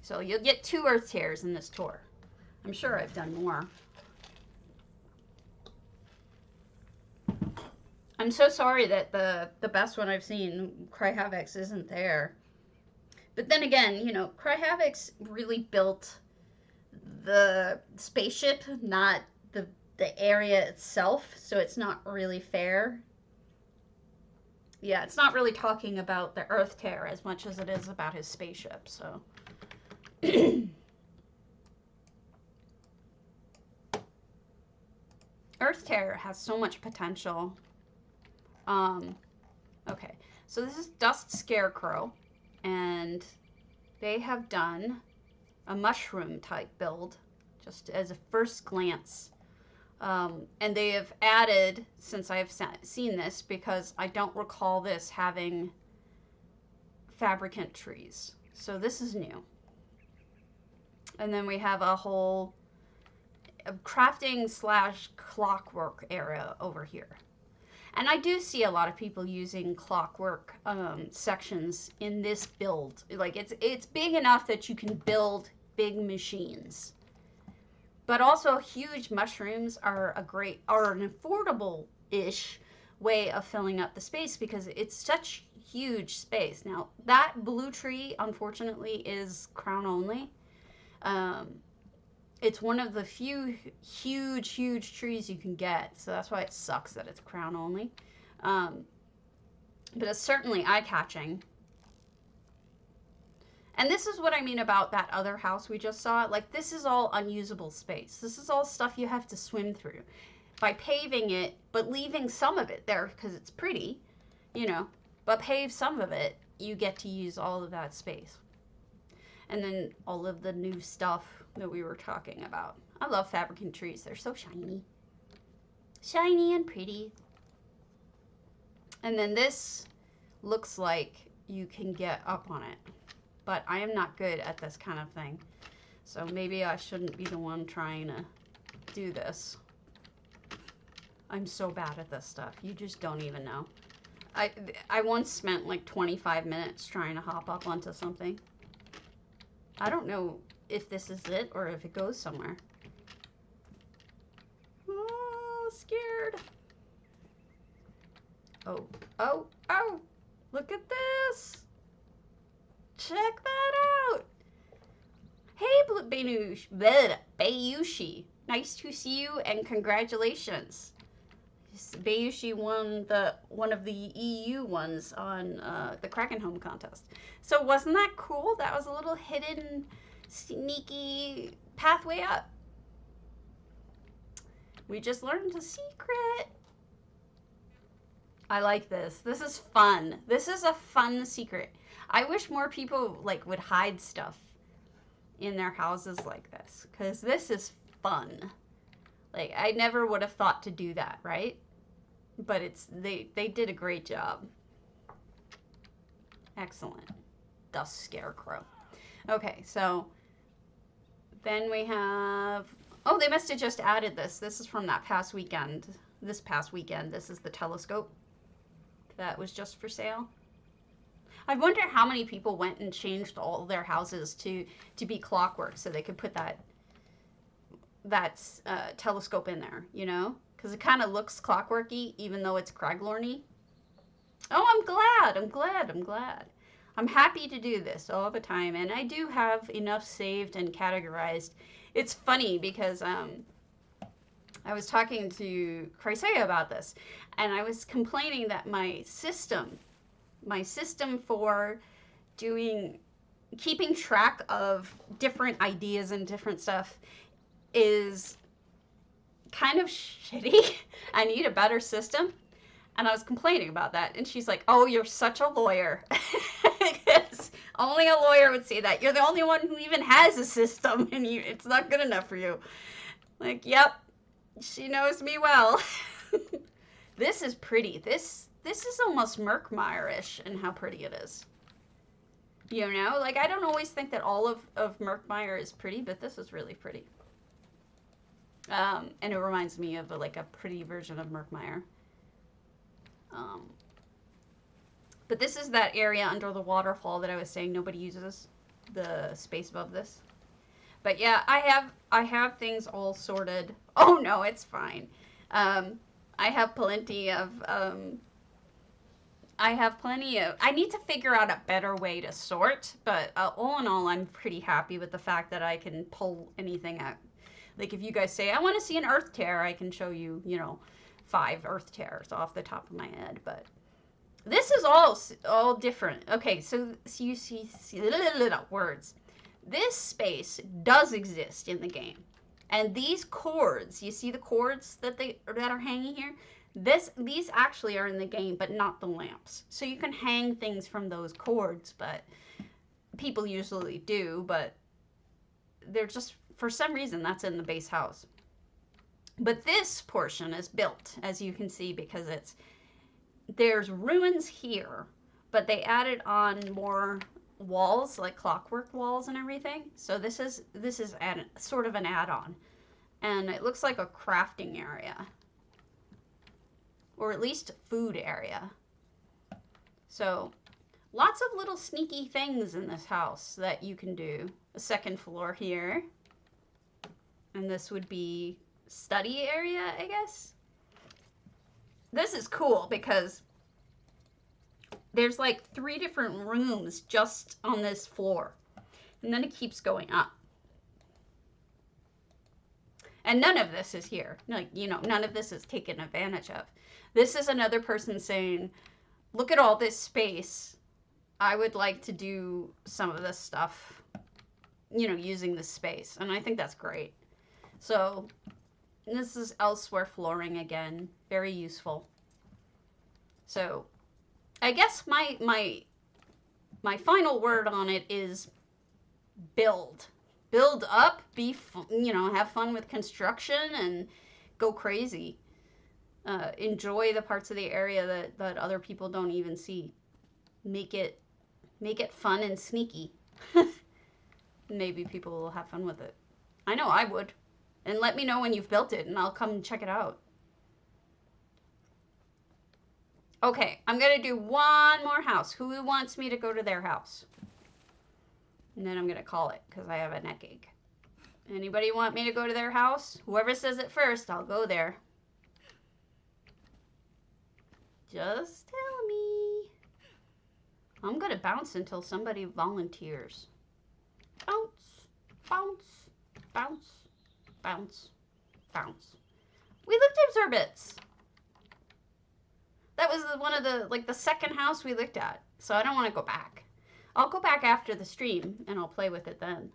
So you'll get 2 Earthtears in this tour. I'm sure I've done more. I'm so sorry that the best one I've seen, Cry Havoc's, isn't there. But then again, Cry Havoc's really built the spaceship, not the area itself, so it's not really fair. Yeah, it's not really talking about the Earthtear as much as it is about his spaceship, so. Earthtear has so much potential. Okay, so this is Dust Scarecrow, and they have done a mushroom type build, just as a first glance. And they have added, since I've seen this, because I don't recall this having fabricant trees. So this is new. And then we have a whole crafting / clockwork area over here. And I do see a lot of people using clockwork sections in this build. Like it's big enough that you can build big machines. But also huge mushrooms are an affordable-ish way of filling up the space because it's such huge space. Now, that blue tree, unfortunately, is crown only. It's one of the few huge trees you can get, so that's why it sucks that it's crown only. But it's certainly eye-catching. And this is what I mean about that other house we just saw. Like, this is all unusable space. This is all stuff you have to swim through. By paving it, but leaving some of it there because it's pretty, you know, but pave some of it, you get to use all of that space. And then all of the new stuff that we were talking about. I love fabricant trees. They're so shiny. Shiny and pretty. And then this looks like you can get up on it. But I am not good at this kind of thing. So maybe I shouldn't be the one trying to do this. I'm so bad at this stuff. You just don't even know. I once spent like 25 minutes trying to hop up onto something. I don't know if this is it or if it goes somewhere. Oh, scared. Oh. Look at this. Check that out. Hey, Bayushi. Nice to see you and congratulations. Bayushi won one of the EU ones on the Kraken Home contest. So wasn't that cool? That was a little hidden, sneaky pathway up. We just learned a secret. I like this. This is fun. This is a fun secret. I wish more people would hide stuff in their houses like this, because this is fun. Like, I never would have thought to do that, right? But they did a great job. Excellent. Dust Scarecrow. Okay, so then we have, oh, they must have just added this. This is from that past weekend. This past weekend, this is the telescope that was just for sale. I wonder how many people went and changed all their houses to be clockwork so they could put that telescope in there, you know? Because it kind of looks clockworky, even though it's Craglorny. Oh, I'm glad. I'm happy to do this all the time, and I do have enough saved and categorized. It's funny because I was talking to Chrysaea about this, and I was complaining that my system for keeping track of different ideas and different stuff is kind of shitty. I need a better system. And I was complaining about that. And she's like, oh, you're such a lawyer. Because only a lawyer would say that. You're the only one who even has a system, and it's not good enough for you. Like, yep, she knows me well. This is pretty. This is almost murkmire-ish in how pretty it is. You know, like, I don't always think that all of murkmire is pretty, but this is really pretty. And it reminds me of a pretty version of murkmire. But this is that area under the waterfall that I was saying nobody uses, the space above this. But yeah, I have things all sorted. Oh no, it's fine. I have plenty of I need to figure out a better way to sort, but all in all, I'm pretty happy with the fact that I can pull anything out. Like, if you guys say, I want to see an Earthtear, I can show you, 5 Earthtears off the top of my head, but this is all different. Okay, so you see words. This space does exist in the game. And these cords, you see the cords that are hanging here? These actually are in the game, but not the lamps. So you can hang things from those cords, but people usually do, but they're just, for some reason, that's in the base house. But this portion is built, as you can see, because there's ruins here, but they added on more walls, like clockwork walls and everything. So this is sort of an add-on. And it looks like a crafting area. Or at least a food area. So lots of little sneaky things in this house that you can do. A second floor here. And this would be study area, I guess. This is cool because there's like 3 different rooms just on this floor. And then it keeps going up. And none of this is here. Like, you know, none of this is taken advantage of. This is another person saying, look at all this space. I would like to do some of this stuff, you know, using this space. And I think that's great. So this is elsewhere flooring again. Very useful. So I guess my final word on it is build. Build up, you know, have fun with construction and go crazy. Enjoy the parts of the area that other people don't even see. Make it fun and sneaky. Maybe people will have fun with it. I know I would. And let me know when you've built it and I'll come check it out. Okay, I'm going to do one more house. Who wants me to go to their house? And then I'm going to call it because I have a neck ache. Anybody want me to go to their house? Whoever says it first, I'll go there. Just tell me. I'm going to bounce until somebody volunteers. Bounce, bounce, bounce, bounce, bounce. We looked at Zerbits. That was one of the second house we looked at. So I don't want to go back. I'll go back after the stream and I'll play with it then.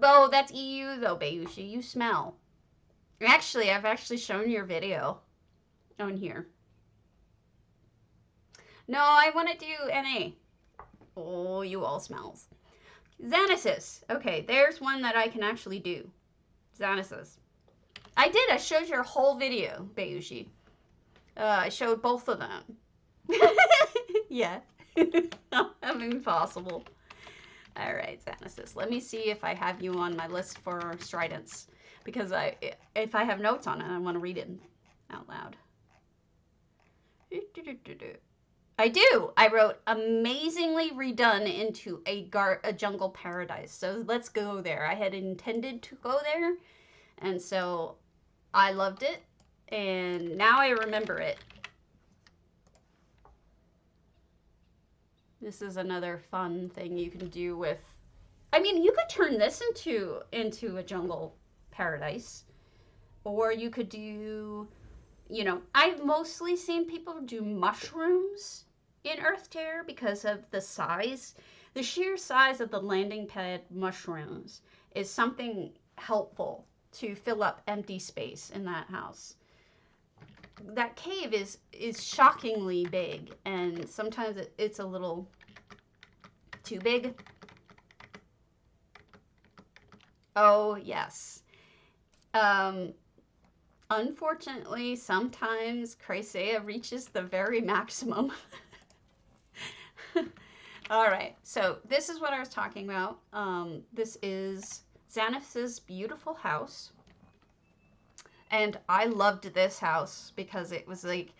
Oh, that's EU though, Bayushi. You smell. Actually, I've actually shown your video on here. No, I want to do NA. Oh, you all smells. Xanasis. Okay, there's one that I can actually do. Xanasis. I did. I showed your whole video, Bayushi. I showed both of them. Yeah. Impossible. All right, Xanasis. Let me see if I have you on my list for Stridents. Because if I have notes on it, I want to read it out loud. I do. I wrote amazingly redone into a jungle paradise. So let's go there. I had intended to go there. And so I loved it. And now I remember it. This is another fun thing you can do with... I mean, you could turn this into a jungle paradise. Or you could do... You know, I've mostly seen people do mushrooms in Earthtear because of the size. The sheer size of the landing pad mushrooms is something helpful to fill up empty space in that house. That cave is shockingly big, and sometimes it's a little too big. Oh, yes. Unfortunately, sometimes Chrysaea reaches the very maximum. All right, so this is what I was talking about. This is Xanif's beautiful house. And I loved this house because it was like,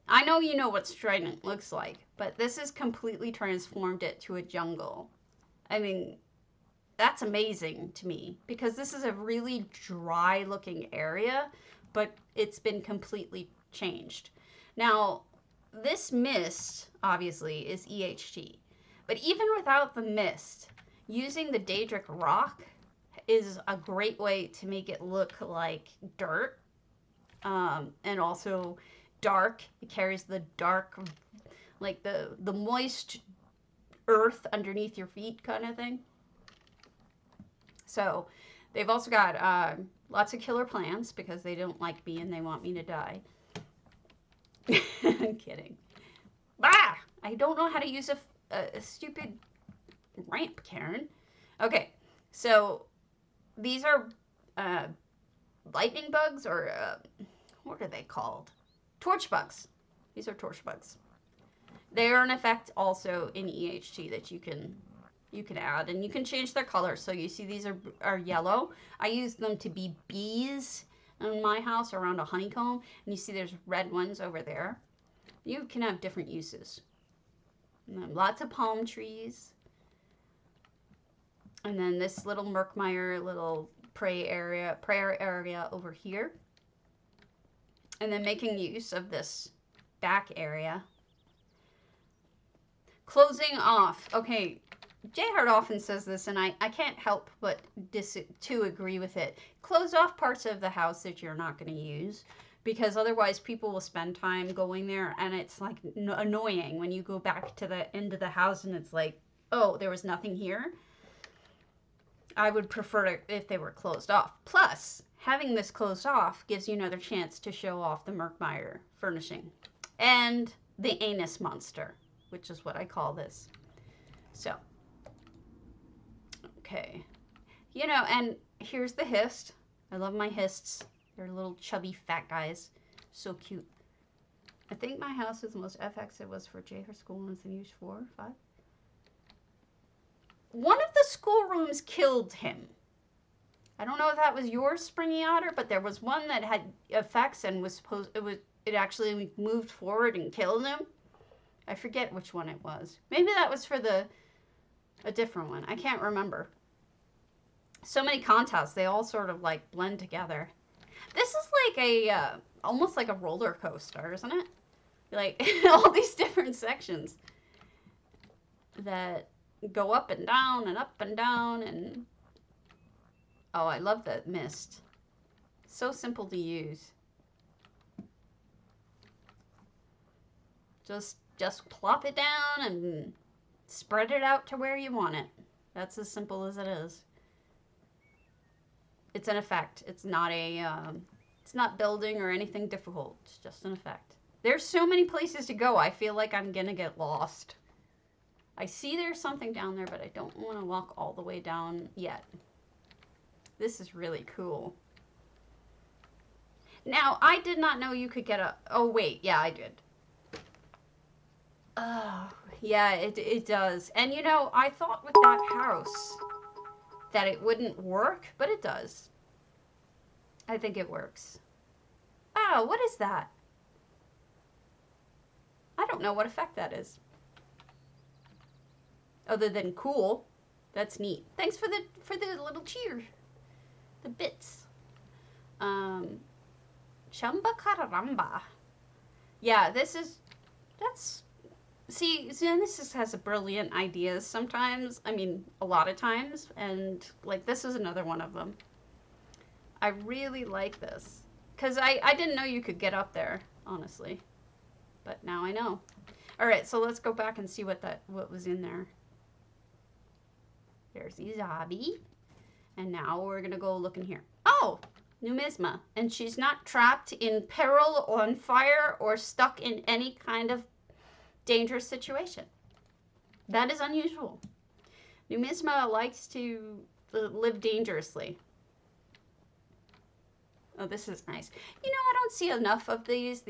I know you know what Strident looks like, but this has completely transformed it to a jungle. I mean, that's amazing to me because this is a really dry looking area, but it's been completely changed. Now, this mist, obviously, is EHT. But even without the mist, using the Daedric rock is a great way to make it look like dirt. And also dark. It carries the dark, like the moist earth underneath your feet kind of thing. So they've also got lots of killer plants because they don't like me and they want me to die. I'm kidding. Ah! I don't know how to use a stupid ramp, Karen. Okay, so these are lightning bugs, or what are they called? Torch bugs. These are torch bugs. They are an effect also in EHT that you can add, and you can change their color. So you see these are yellow. I use them to be bees in my house around a honeycomb, and you see there's red ones over there. You can have different uses. And then lots of palm trees. And then this little murkmire, little prayer area over here. And then making use of this back area. Closing off. Okay, J-Heart often says this, and I can't help but to agree with it. Close off parts of the house that you're not going to use, because otherwise people will spend time going there, and it's like annoying when you go back to the end of the house and it's like, oh, there was nothing here. I would prefer it if they were closed off. Plus, having this closed off gives you another chance to show off the murkmire furnishing and the anus monster, which is what I call this. So, okay. You know, and here's the hist. I love my hists. They're little chubby fat guys. So cute. I think my house is the most FX it was for J for school ones and used 4 or 5. One of the schoolrooms killed him. I don't know if that was your springy otter, but there was one that had effects and was supposed it actually moved forward and killed him. I forget which one it was. Maybe that was for a different one. I can't remember. So many contests, they all sort of like blend together. This is like a almost like a roller coaster, isn't it? Like all these different sections that go up and down and up and down, and oh, I love the mist. So simple to use. Just plop it down and spread it out to where you want it. That's as simple as it is. It's an effect. It's not it's not building or anything difficult. It's just an effect. There's so many places to go. I feel like I'm gonna get lost. I see there's something down there, but I don't want to walk all the way down yet. This is really cool. Now, I did not know you could get a... Oh, wait. Yeah, I did. Oh, yeah, it does. And, you know, I thought with that house that it wouldn't work, but it does. I think it works. Oh, what is that? I don't know what effect that is. Other than cool. That's neat. Thanks for the little cheer. The bits. Chamba caramba. Yeah, that's... See, Genesis has brilliant ideas sometimes. I mean, a lot of times. And, like, this is another one of them. I really like this. Because I didn't know you could get up there, honestly. But now I know. Alright, so let's go back and see what was in there. There's Stabby. And now we're going to go look in here. Oh! Numisma. And she's not trapped in peril, on fire, or stuck in any kind of dangerous situation. That is unusual. Numisma likes to live dangerously. Oh, this is nice. You know, I don't see enough of these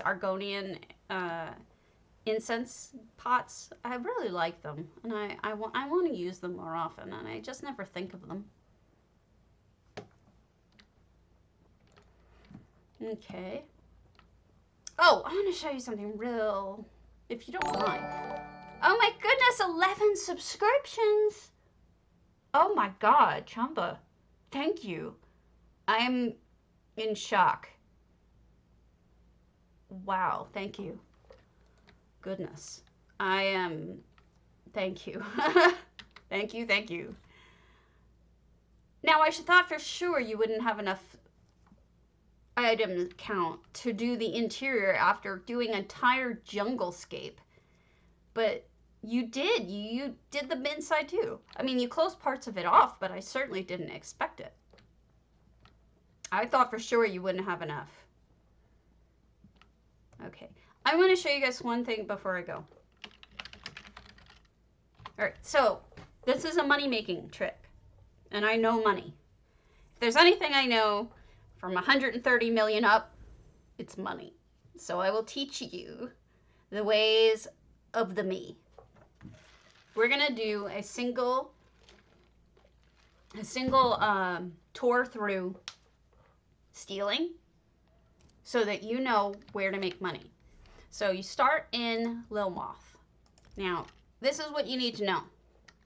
Argonian incense pots. I really like them, and I want to use them more often, and I just never think of them. Okay. Oh, I want to show you something real, if you don't mind. Oh my goodness, 11 subscriptions! Oh my god, Chamba. Thank you. I'm in shock. Wow, thank you. Goodness. I am... Thank you. Thank you, thank you. Now, I thought for sure you wouldn't have enough item count to do the interior after doing an entire jungle scape. But You did. You did the inside too. I mean, you closed parts of it off, but I certainly didn't expect it. I thought for sure you wouldn't have enough. Okay. I want to show you guys one thing before I go. All right. So this is a money-making trick, and I know money. If there's anything I know from 130 million up, it's money. So I will teach you the ways of the me. We're gonna do a single tour through stealing so that you know where to make money. So you start in Lil Moth. Now, this is what you need to know.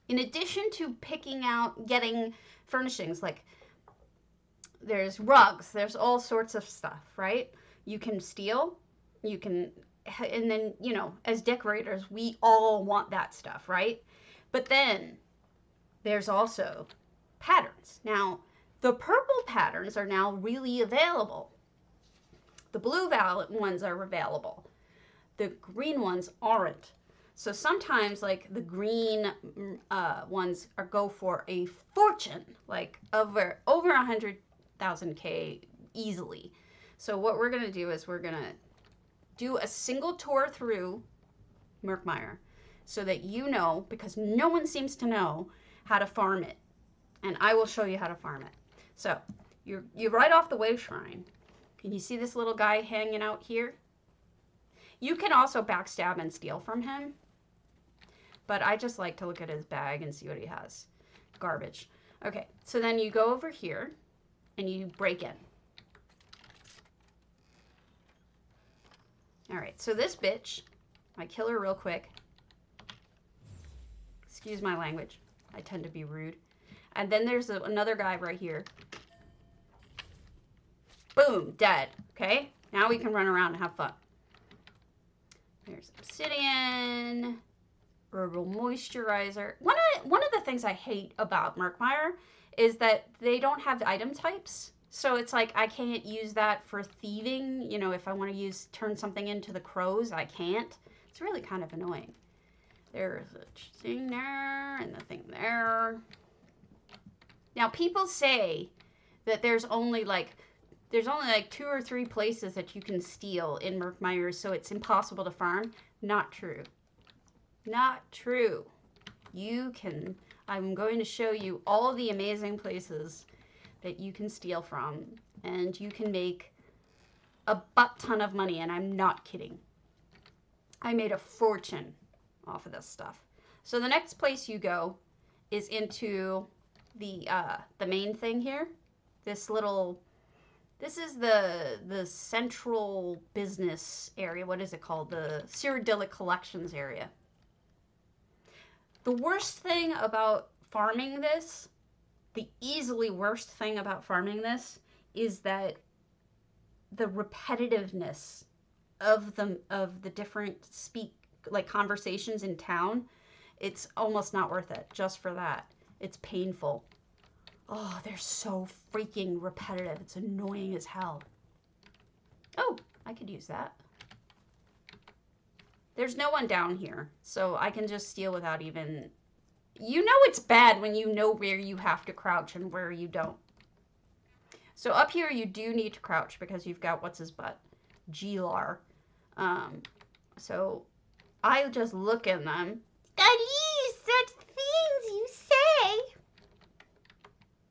In addition to picking out, getting furnishings, like there's rugs, there's all sorts of stuff, right? You can steal, you can, and then, you know, as decorators, we all want that stuff, right? But then there's also patterns. Now, the purple patterns are now really available. The blue ones are available. The green ones aren't. So sometimes, like, the green ones go for a fortune, like over 100,000K easily. So what we're gonna do is we're gonna do a single tour through Murkmire so that you know, because no one seems to know how to farm it. And I will show you how to farm it. So you're right off the wave shrine. Can you see this little guy hanging out here? You can also backstab and steal from him. But I just like to look at his bag and see what he has. Garbage. Okay, so then you go over here and you break in. All right, so this bitch, I kill her real quick. Excuse my language. I tend to be rude. And then there's another guy right here. Boom, dead. Okay, now we can run around and have fun. There's obsidian, herbal moisturizer. One of the things I hate about Murkmire is that they don't have item types. So it's like I can't use that for thieving. You know, if I want to turn something into the crows, I can't. It's really kind of annoying. There's a thing there and the thing there. Now, people say that there's only like 2 or 3 places that you can steal in Murkmire, so it's impossible to farm. Not true. Not true. You can. I'm going to show you all the amazing places that you can steal from, and you can make a butt ton of money, and I'm not kidding. I made a fortune off of this stuff. So the next place you go is into the main thing here. This is the central business area. What is it called? The Cyrodiilic Collections area. The worst thing about farming this, the easily worst thing about farming this, is that the repetitiveness of the different conversations in town, it's almost not worth it just for that. It's painful. Oh, they're so freaking repetitive. It's annoying as hell. Oh, I could use that. There's no one down here, so I can just steal without even... You know it's bad when you know where you have to crouch and where you don't. So up here you do need to crouch because you've got what's-his-butt, Gilar. So I just look in them. That is such things you say.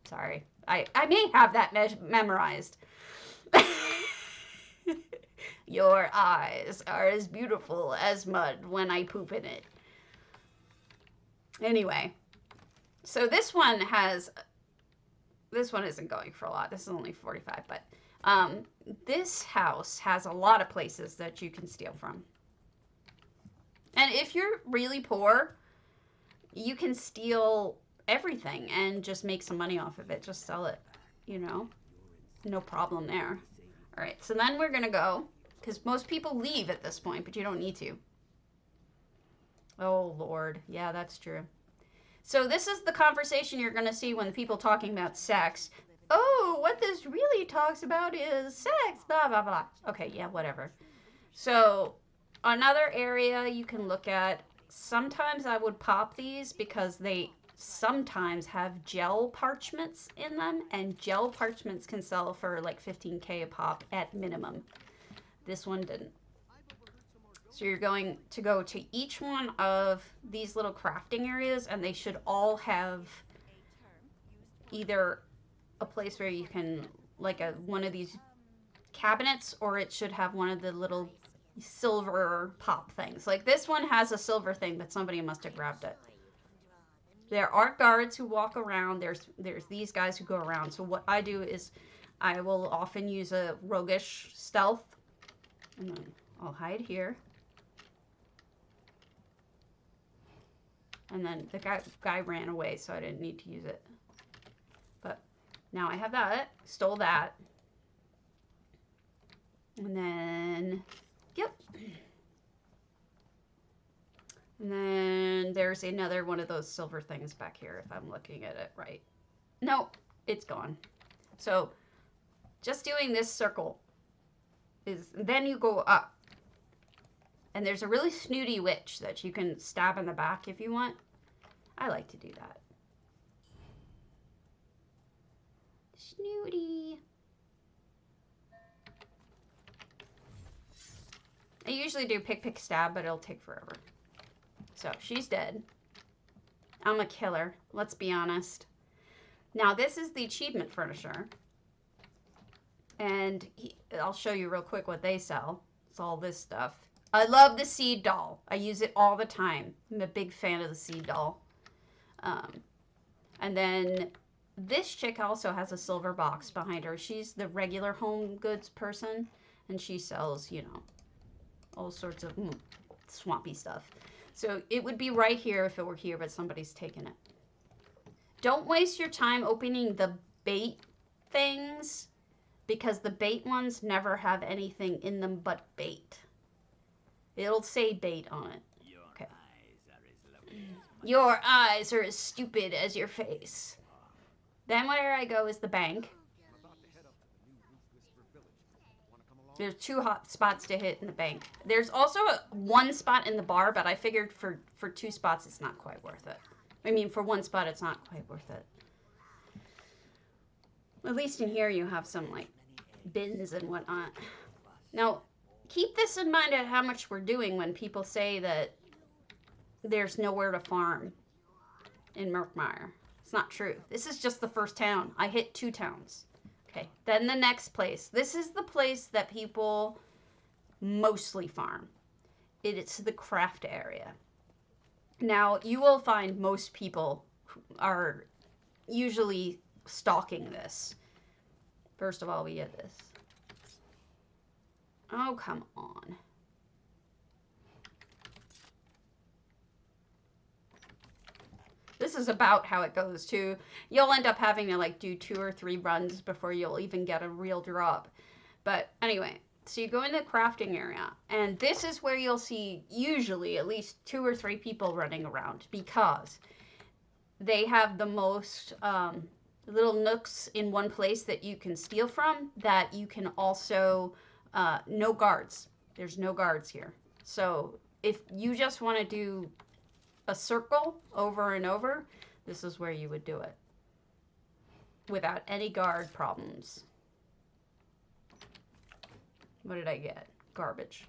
Sorry, I may have that memorized. Your eyes are as beautiful as mud when I poop in it. Anyway, so this one isn't going for a lot. This is only 45, but this house has a lot of places that you can steal from. And if you're really poor, you can steal everything and just make some money off of it. Just sell it, you know, no problem there. All right, so then we're gonna go, because most people leave at this point, but you don't need to. Oh Lord, yeah, that's true. So this is the conversation you're gonna see when people talking about sex. Oh, what this really talks about is sex, blah blah blah. Okay, yeah, whatever. So another area you can look at, Sometimes I would pop these because they sometimes have gel parchments in them, and gel parchments can sell for like 15K a pop at minimum. This one didn't. So you're going to go to each one of these little crafting areas, and they should all have either a place where you can, like one of these cabinets, or it should have one of the little silver pop things. Like this one has a silver thing, but somebody must have grabbed it. There are guards who walk around. There's these guys who go around. So what I do is I will often use a roguish stealth. And then I'll hide here. And then the guy ran away, so I didn't need to use it. But now I have that. Stole that. And then, yep. And then there's another one of those silver things back here, if I'm looking at it right. No, it's gone. So just doing this circle is, then you go up. And there's a really snooty witch that you can stab in the back if you want. I like to do that. Snooty. I usually do pick, stab, but it'll take forever. So she's dead. I'm a killer, let's be honest. Now this is the achievement furnisher. And I'll show you real quick what they sell. It's all this stuff. I love the seed doll. I use it all the time. I'm a big fan of the seed doll. And then this chick also has a silver box behind her. She's the regular home goods person. And she sells, you know, all sorts of swampy stuff. So it would be right here if it were here, but somebody's taken it. Don't waste your time opening the bait things, because the bait ones never have anything in them but bait. It'll say bait on it. Okay. Your eyes are as stupid as your face. Then where I go is the bank. There's 2 hot spots to hit in the bank. There's also one spot in the bar, but I figured for 2 spots it's not quite worth it. I mean, for 1 spot it's not quite worth it. At least in here you have some like bins and whatnot. Now, keep this in mind at how much we're doing when people say that there's nowhere to farm in Murkmire. It's not true. This is just the first town. I hit 2 towns. Okay, then the next place. This is the place that people mostly farm. It's the craft area. Now, you will find most people are usually stalking this. First of all, we get this. Oh, come on. This is about how it goes too. You'll end up having to like do 2 or 3 runs before you'll even get a real drop. But anyway, so you go in the crafting area, and this is where you'll see usually at least 2 or 3 people running around, because they have the most little nooks in one place that you can steal from, that you can also, no guards. There's no guards here. So if you just want to do a circle over and over, this is where you would do it without any guard problems. What did I get? Garbage.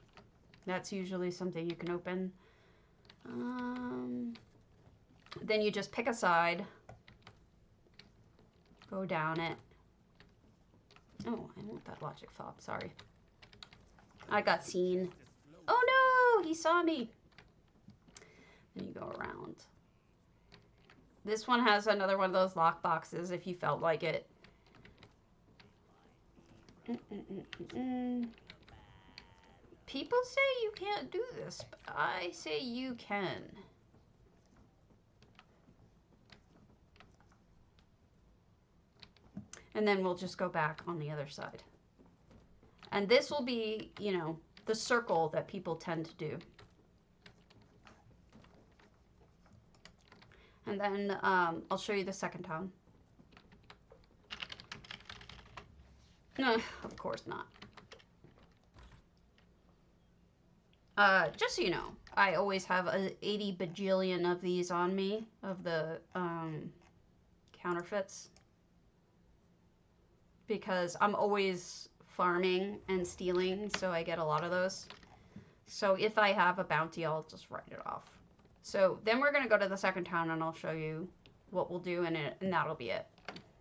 That's usually something you can open. Then you just pick a side, go down it. Oh, I want that logic fob, sorry. I got seen. Oh no, he saw me. And you go around. This one has another one of those lock boxes if you felt like it. People say you can't do this, but I say you can. And then we'll just go back on the other side. And this will be, you know, the circle that people tend to do. And then I'll show you the second town. No, of course not. Just so you know, I always have 80 bajillion of these on me, of the counterfeits. Because I'm always farming and stealing, so I get a lot of those. So if I have a bounty, I'll just write it off. So then we're going to go to the second town, and I'll show you what we'll do, and that'll be it.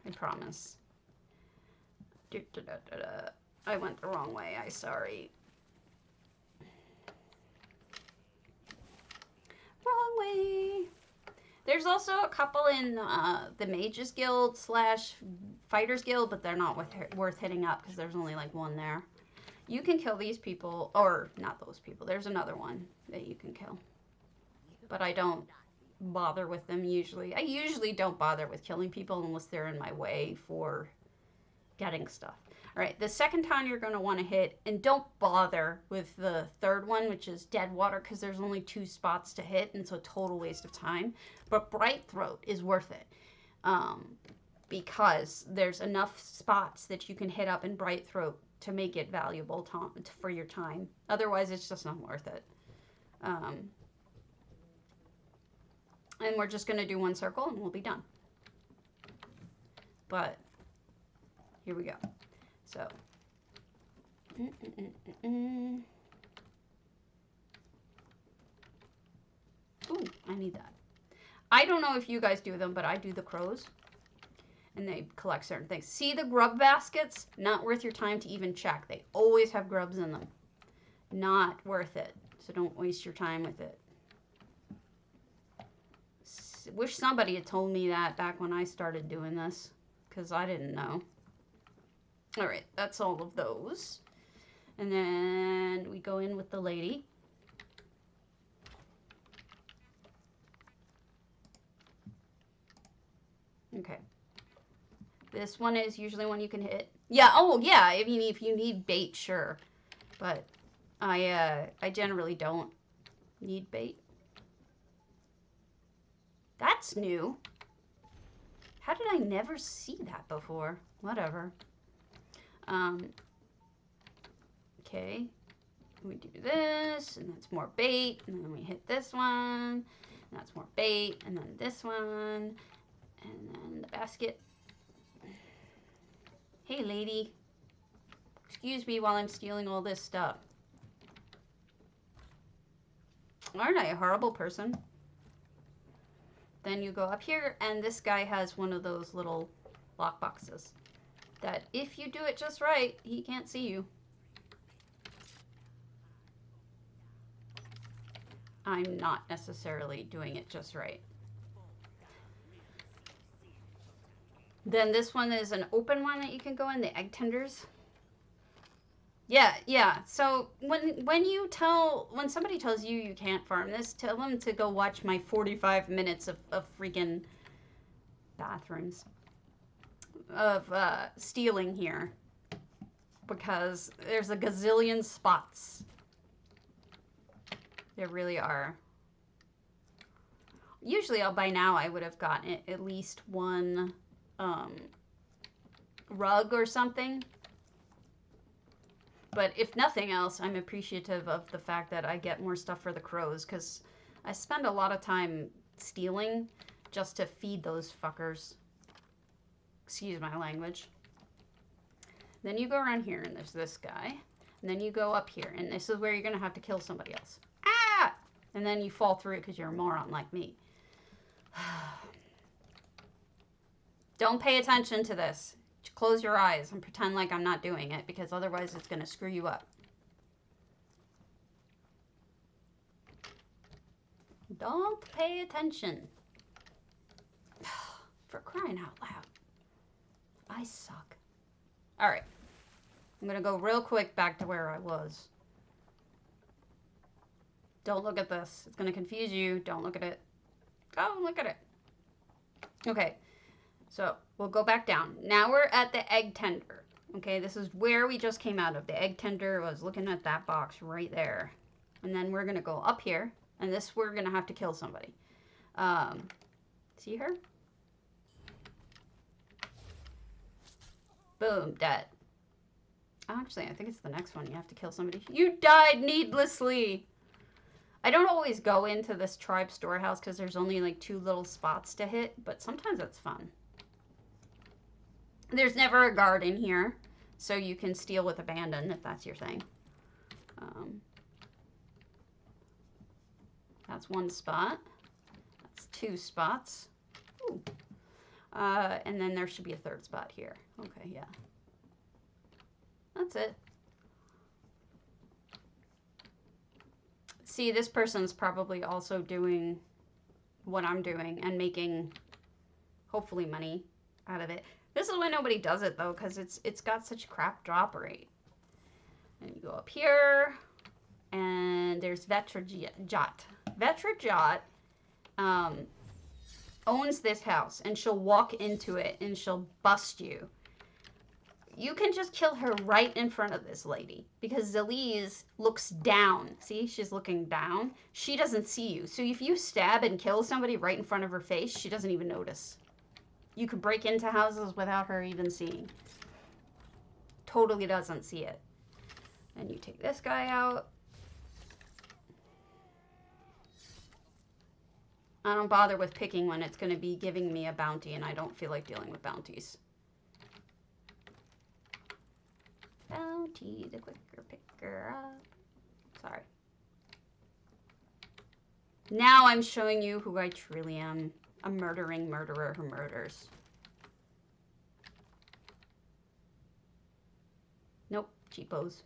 I promise. I went the wrong way. I'm sorry. Wrong way. There's also a couple in the Mages Guild / Fighters Guild, but they're not worth hitting up because there's only like one there. You can kill these people, or not those people. There's another one that you can kill. But I don't bother with them usually. I usually don't bother with killing people unless they're in my way for getting stuff. All right, the second town you're going to want to hit, and don't bother with the third one, which is Deadwater, because there's only 2 spots to hit, and it's a total waste of time. But Brightthroat is worth it, because there's enough spots that you can hit up in Brightthroat to make it valuable for your time. Otherwise, it's just not worth it. And we're just going to do 1 circle, and we'll be done. But here we go. So, ooh, I need that. I don't know if you guys do them, but I do the crows. And they collect certain things. See the grub baskets? Not worth your time to even check. They always have grubs in them. Not worth it. So don't waste your time with it. Wish somebody had told me that back when I started doing this, because I didn't know. All right, that's all of those. And then we go in with the lady. Okay. This one is usually one you can hit. Yeah, oh yeah, I mean, if you need bait, sure. But I generally don't need bait. That's new. How did I never see that before? Whatever. Okay. We do this, and that's more bait, and then we hit this one, and that's more bait, and then this one, and then the basket. Hey, lady. Excuse me while I'm stealing all this stuff. Aren't I a horrible person? Then you go up here, and this guy has one of those little lock boxes that if you do it just right, he can't see you. I'm not necessarily doing it just right. Then this one is an open one that you can go in, the egg tenders. Yeah. So when somebody tells you you can't farm this, tell them to go watch my 45 minutes of freaking bathrooms of stealing here, because there's a gazillion spots. There really are. Usually, by now I would have gotten at least one rug or something. But if nothing else, I'm appreciative of the fact that I get more stuff for the crows, because I spend a lot of time stealing just to feed those fuckers. Excuse my language. Then you go around here, and there's this guy. And then you go up here, and this is where you're going to have to kill somebody else. Ah! And then you fall through it because you're a moron like me. Don't pay attention to this. Close your eyes and pretend like I'm not doing it, because otherwise it's going to screw you up. Don't pay attention. For crying out loud. I suck. Alright. I'm going to go real quick back to where I was. Don't look at this. It's going to confuse you. Don't look at it. Don't look at it. Okay. So, we'll go back down. Now we're at the egg tender. Okay, this is where we just came out of. The egg tender was looking at that box right there. And then we're going to go up here. And this, we're going to have to kill somebody. See her? Boom, dead. Actually, I think it's the next one. You have to kill somebody. You died needlessly. I don't always go into this tribe storehouse because there's only like 2 little spots to hit, but sometimes it's fun. There's never a guard in here, so you can steal with abandon if that's your thing. That's 1 spot. That's 2 spots. Ooh. And then there should be a 3rd spot here. Okay, yeah. That's it. See, this person's probably also doing what I'm doing and making, hopefully, money out of it. This is why nobody does it, though, because it's got such crap drop rate. And you go up here, and there's Vetrajot. Vetrajot owns this house, and she'll walk into it, and she'll bust you. You can just kill her right in front of this lady because Zeliz looks down. See, she's looking down. She doesn't see you. So if you stab and kill somebody right in front of her face, she doesn't even notice. You could break into houses without her even seeing. Totally doesn't see it. And you take this guy out. I don't bother with picking when it's going to be giving me a bounty, and I don't feel like dealing with bounties. Bounty, the quicker picker up. Sorry. Now I'm showing you who I truly am. A murdering murderer who murders. Nope, cheapos.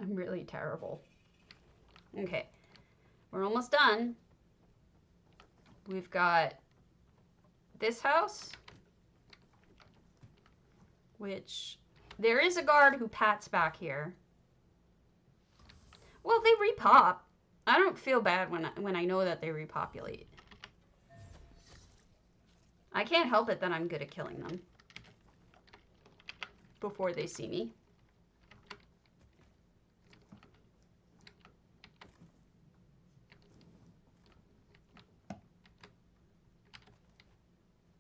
I'm really terrible. Okay, we're almost done. We've got this house, which there is a guard who pats back here. Well, they repop. I don't feel bad when I know that they repopulate. I can't help it that I'm good at killing them before they see me.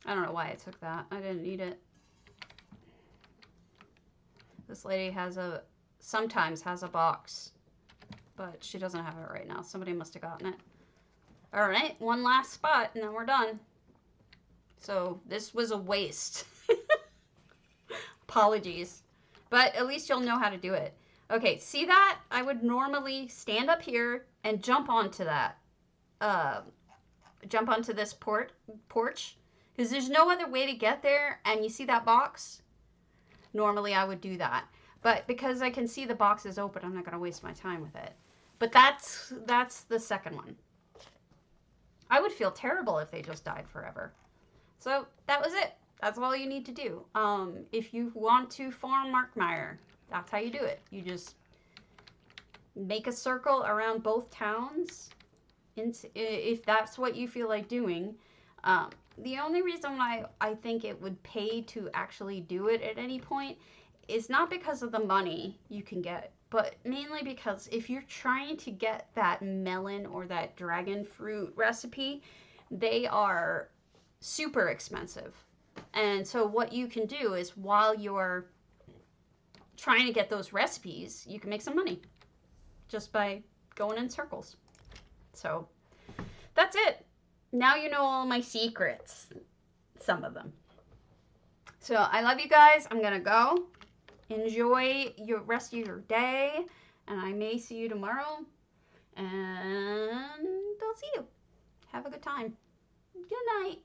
I don't know why I took that. I didn't need it. This lady sometimes has a box, but she doesn't have it right now. Somebody must have gotten it. All right, 1 last spot, and then we're done. So this was a waste. Apologies. But at least you'll know how to do it. Okay, see that? I would normally stand up here and jump onto that. Jump onto this porch. Because there's no other way to get there, and you see that box? Normally I would do that. But because I can see the box is open, I'm not going to waste my time with it. But that's the second one. I would feel terrible if they just died forever. So that was it. That's all you need to do. If you want to farm murkmire, that's how you do it. You just make a circle around both towns, if that's what you feel like doing. The only reason why I think it would pay to actually do it at any point is not because of the money you can get, but mainly because if you're trying to get that melon or that dragon fruit recipe, they are super expensive. And so what you can do is while you're trying to get those recipes, you can make some money just by going in circles. So that's it. Now you know all my secrets. Some of them. So I love you guys. I'm going to go. Enjoy your rest of your day. And I may see you tomorrow. And I'll see you. Have a good time. Good night.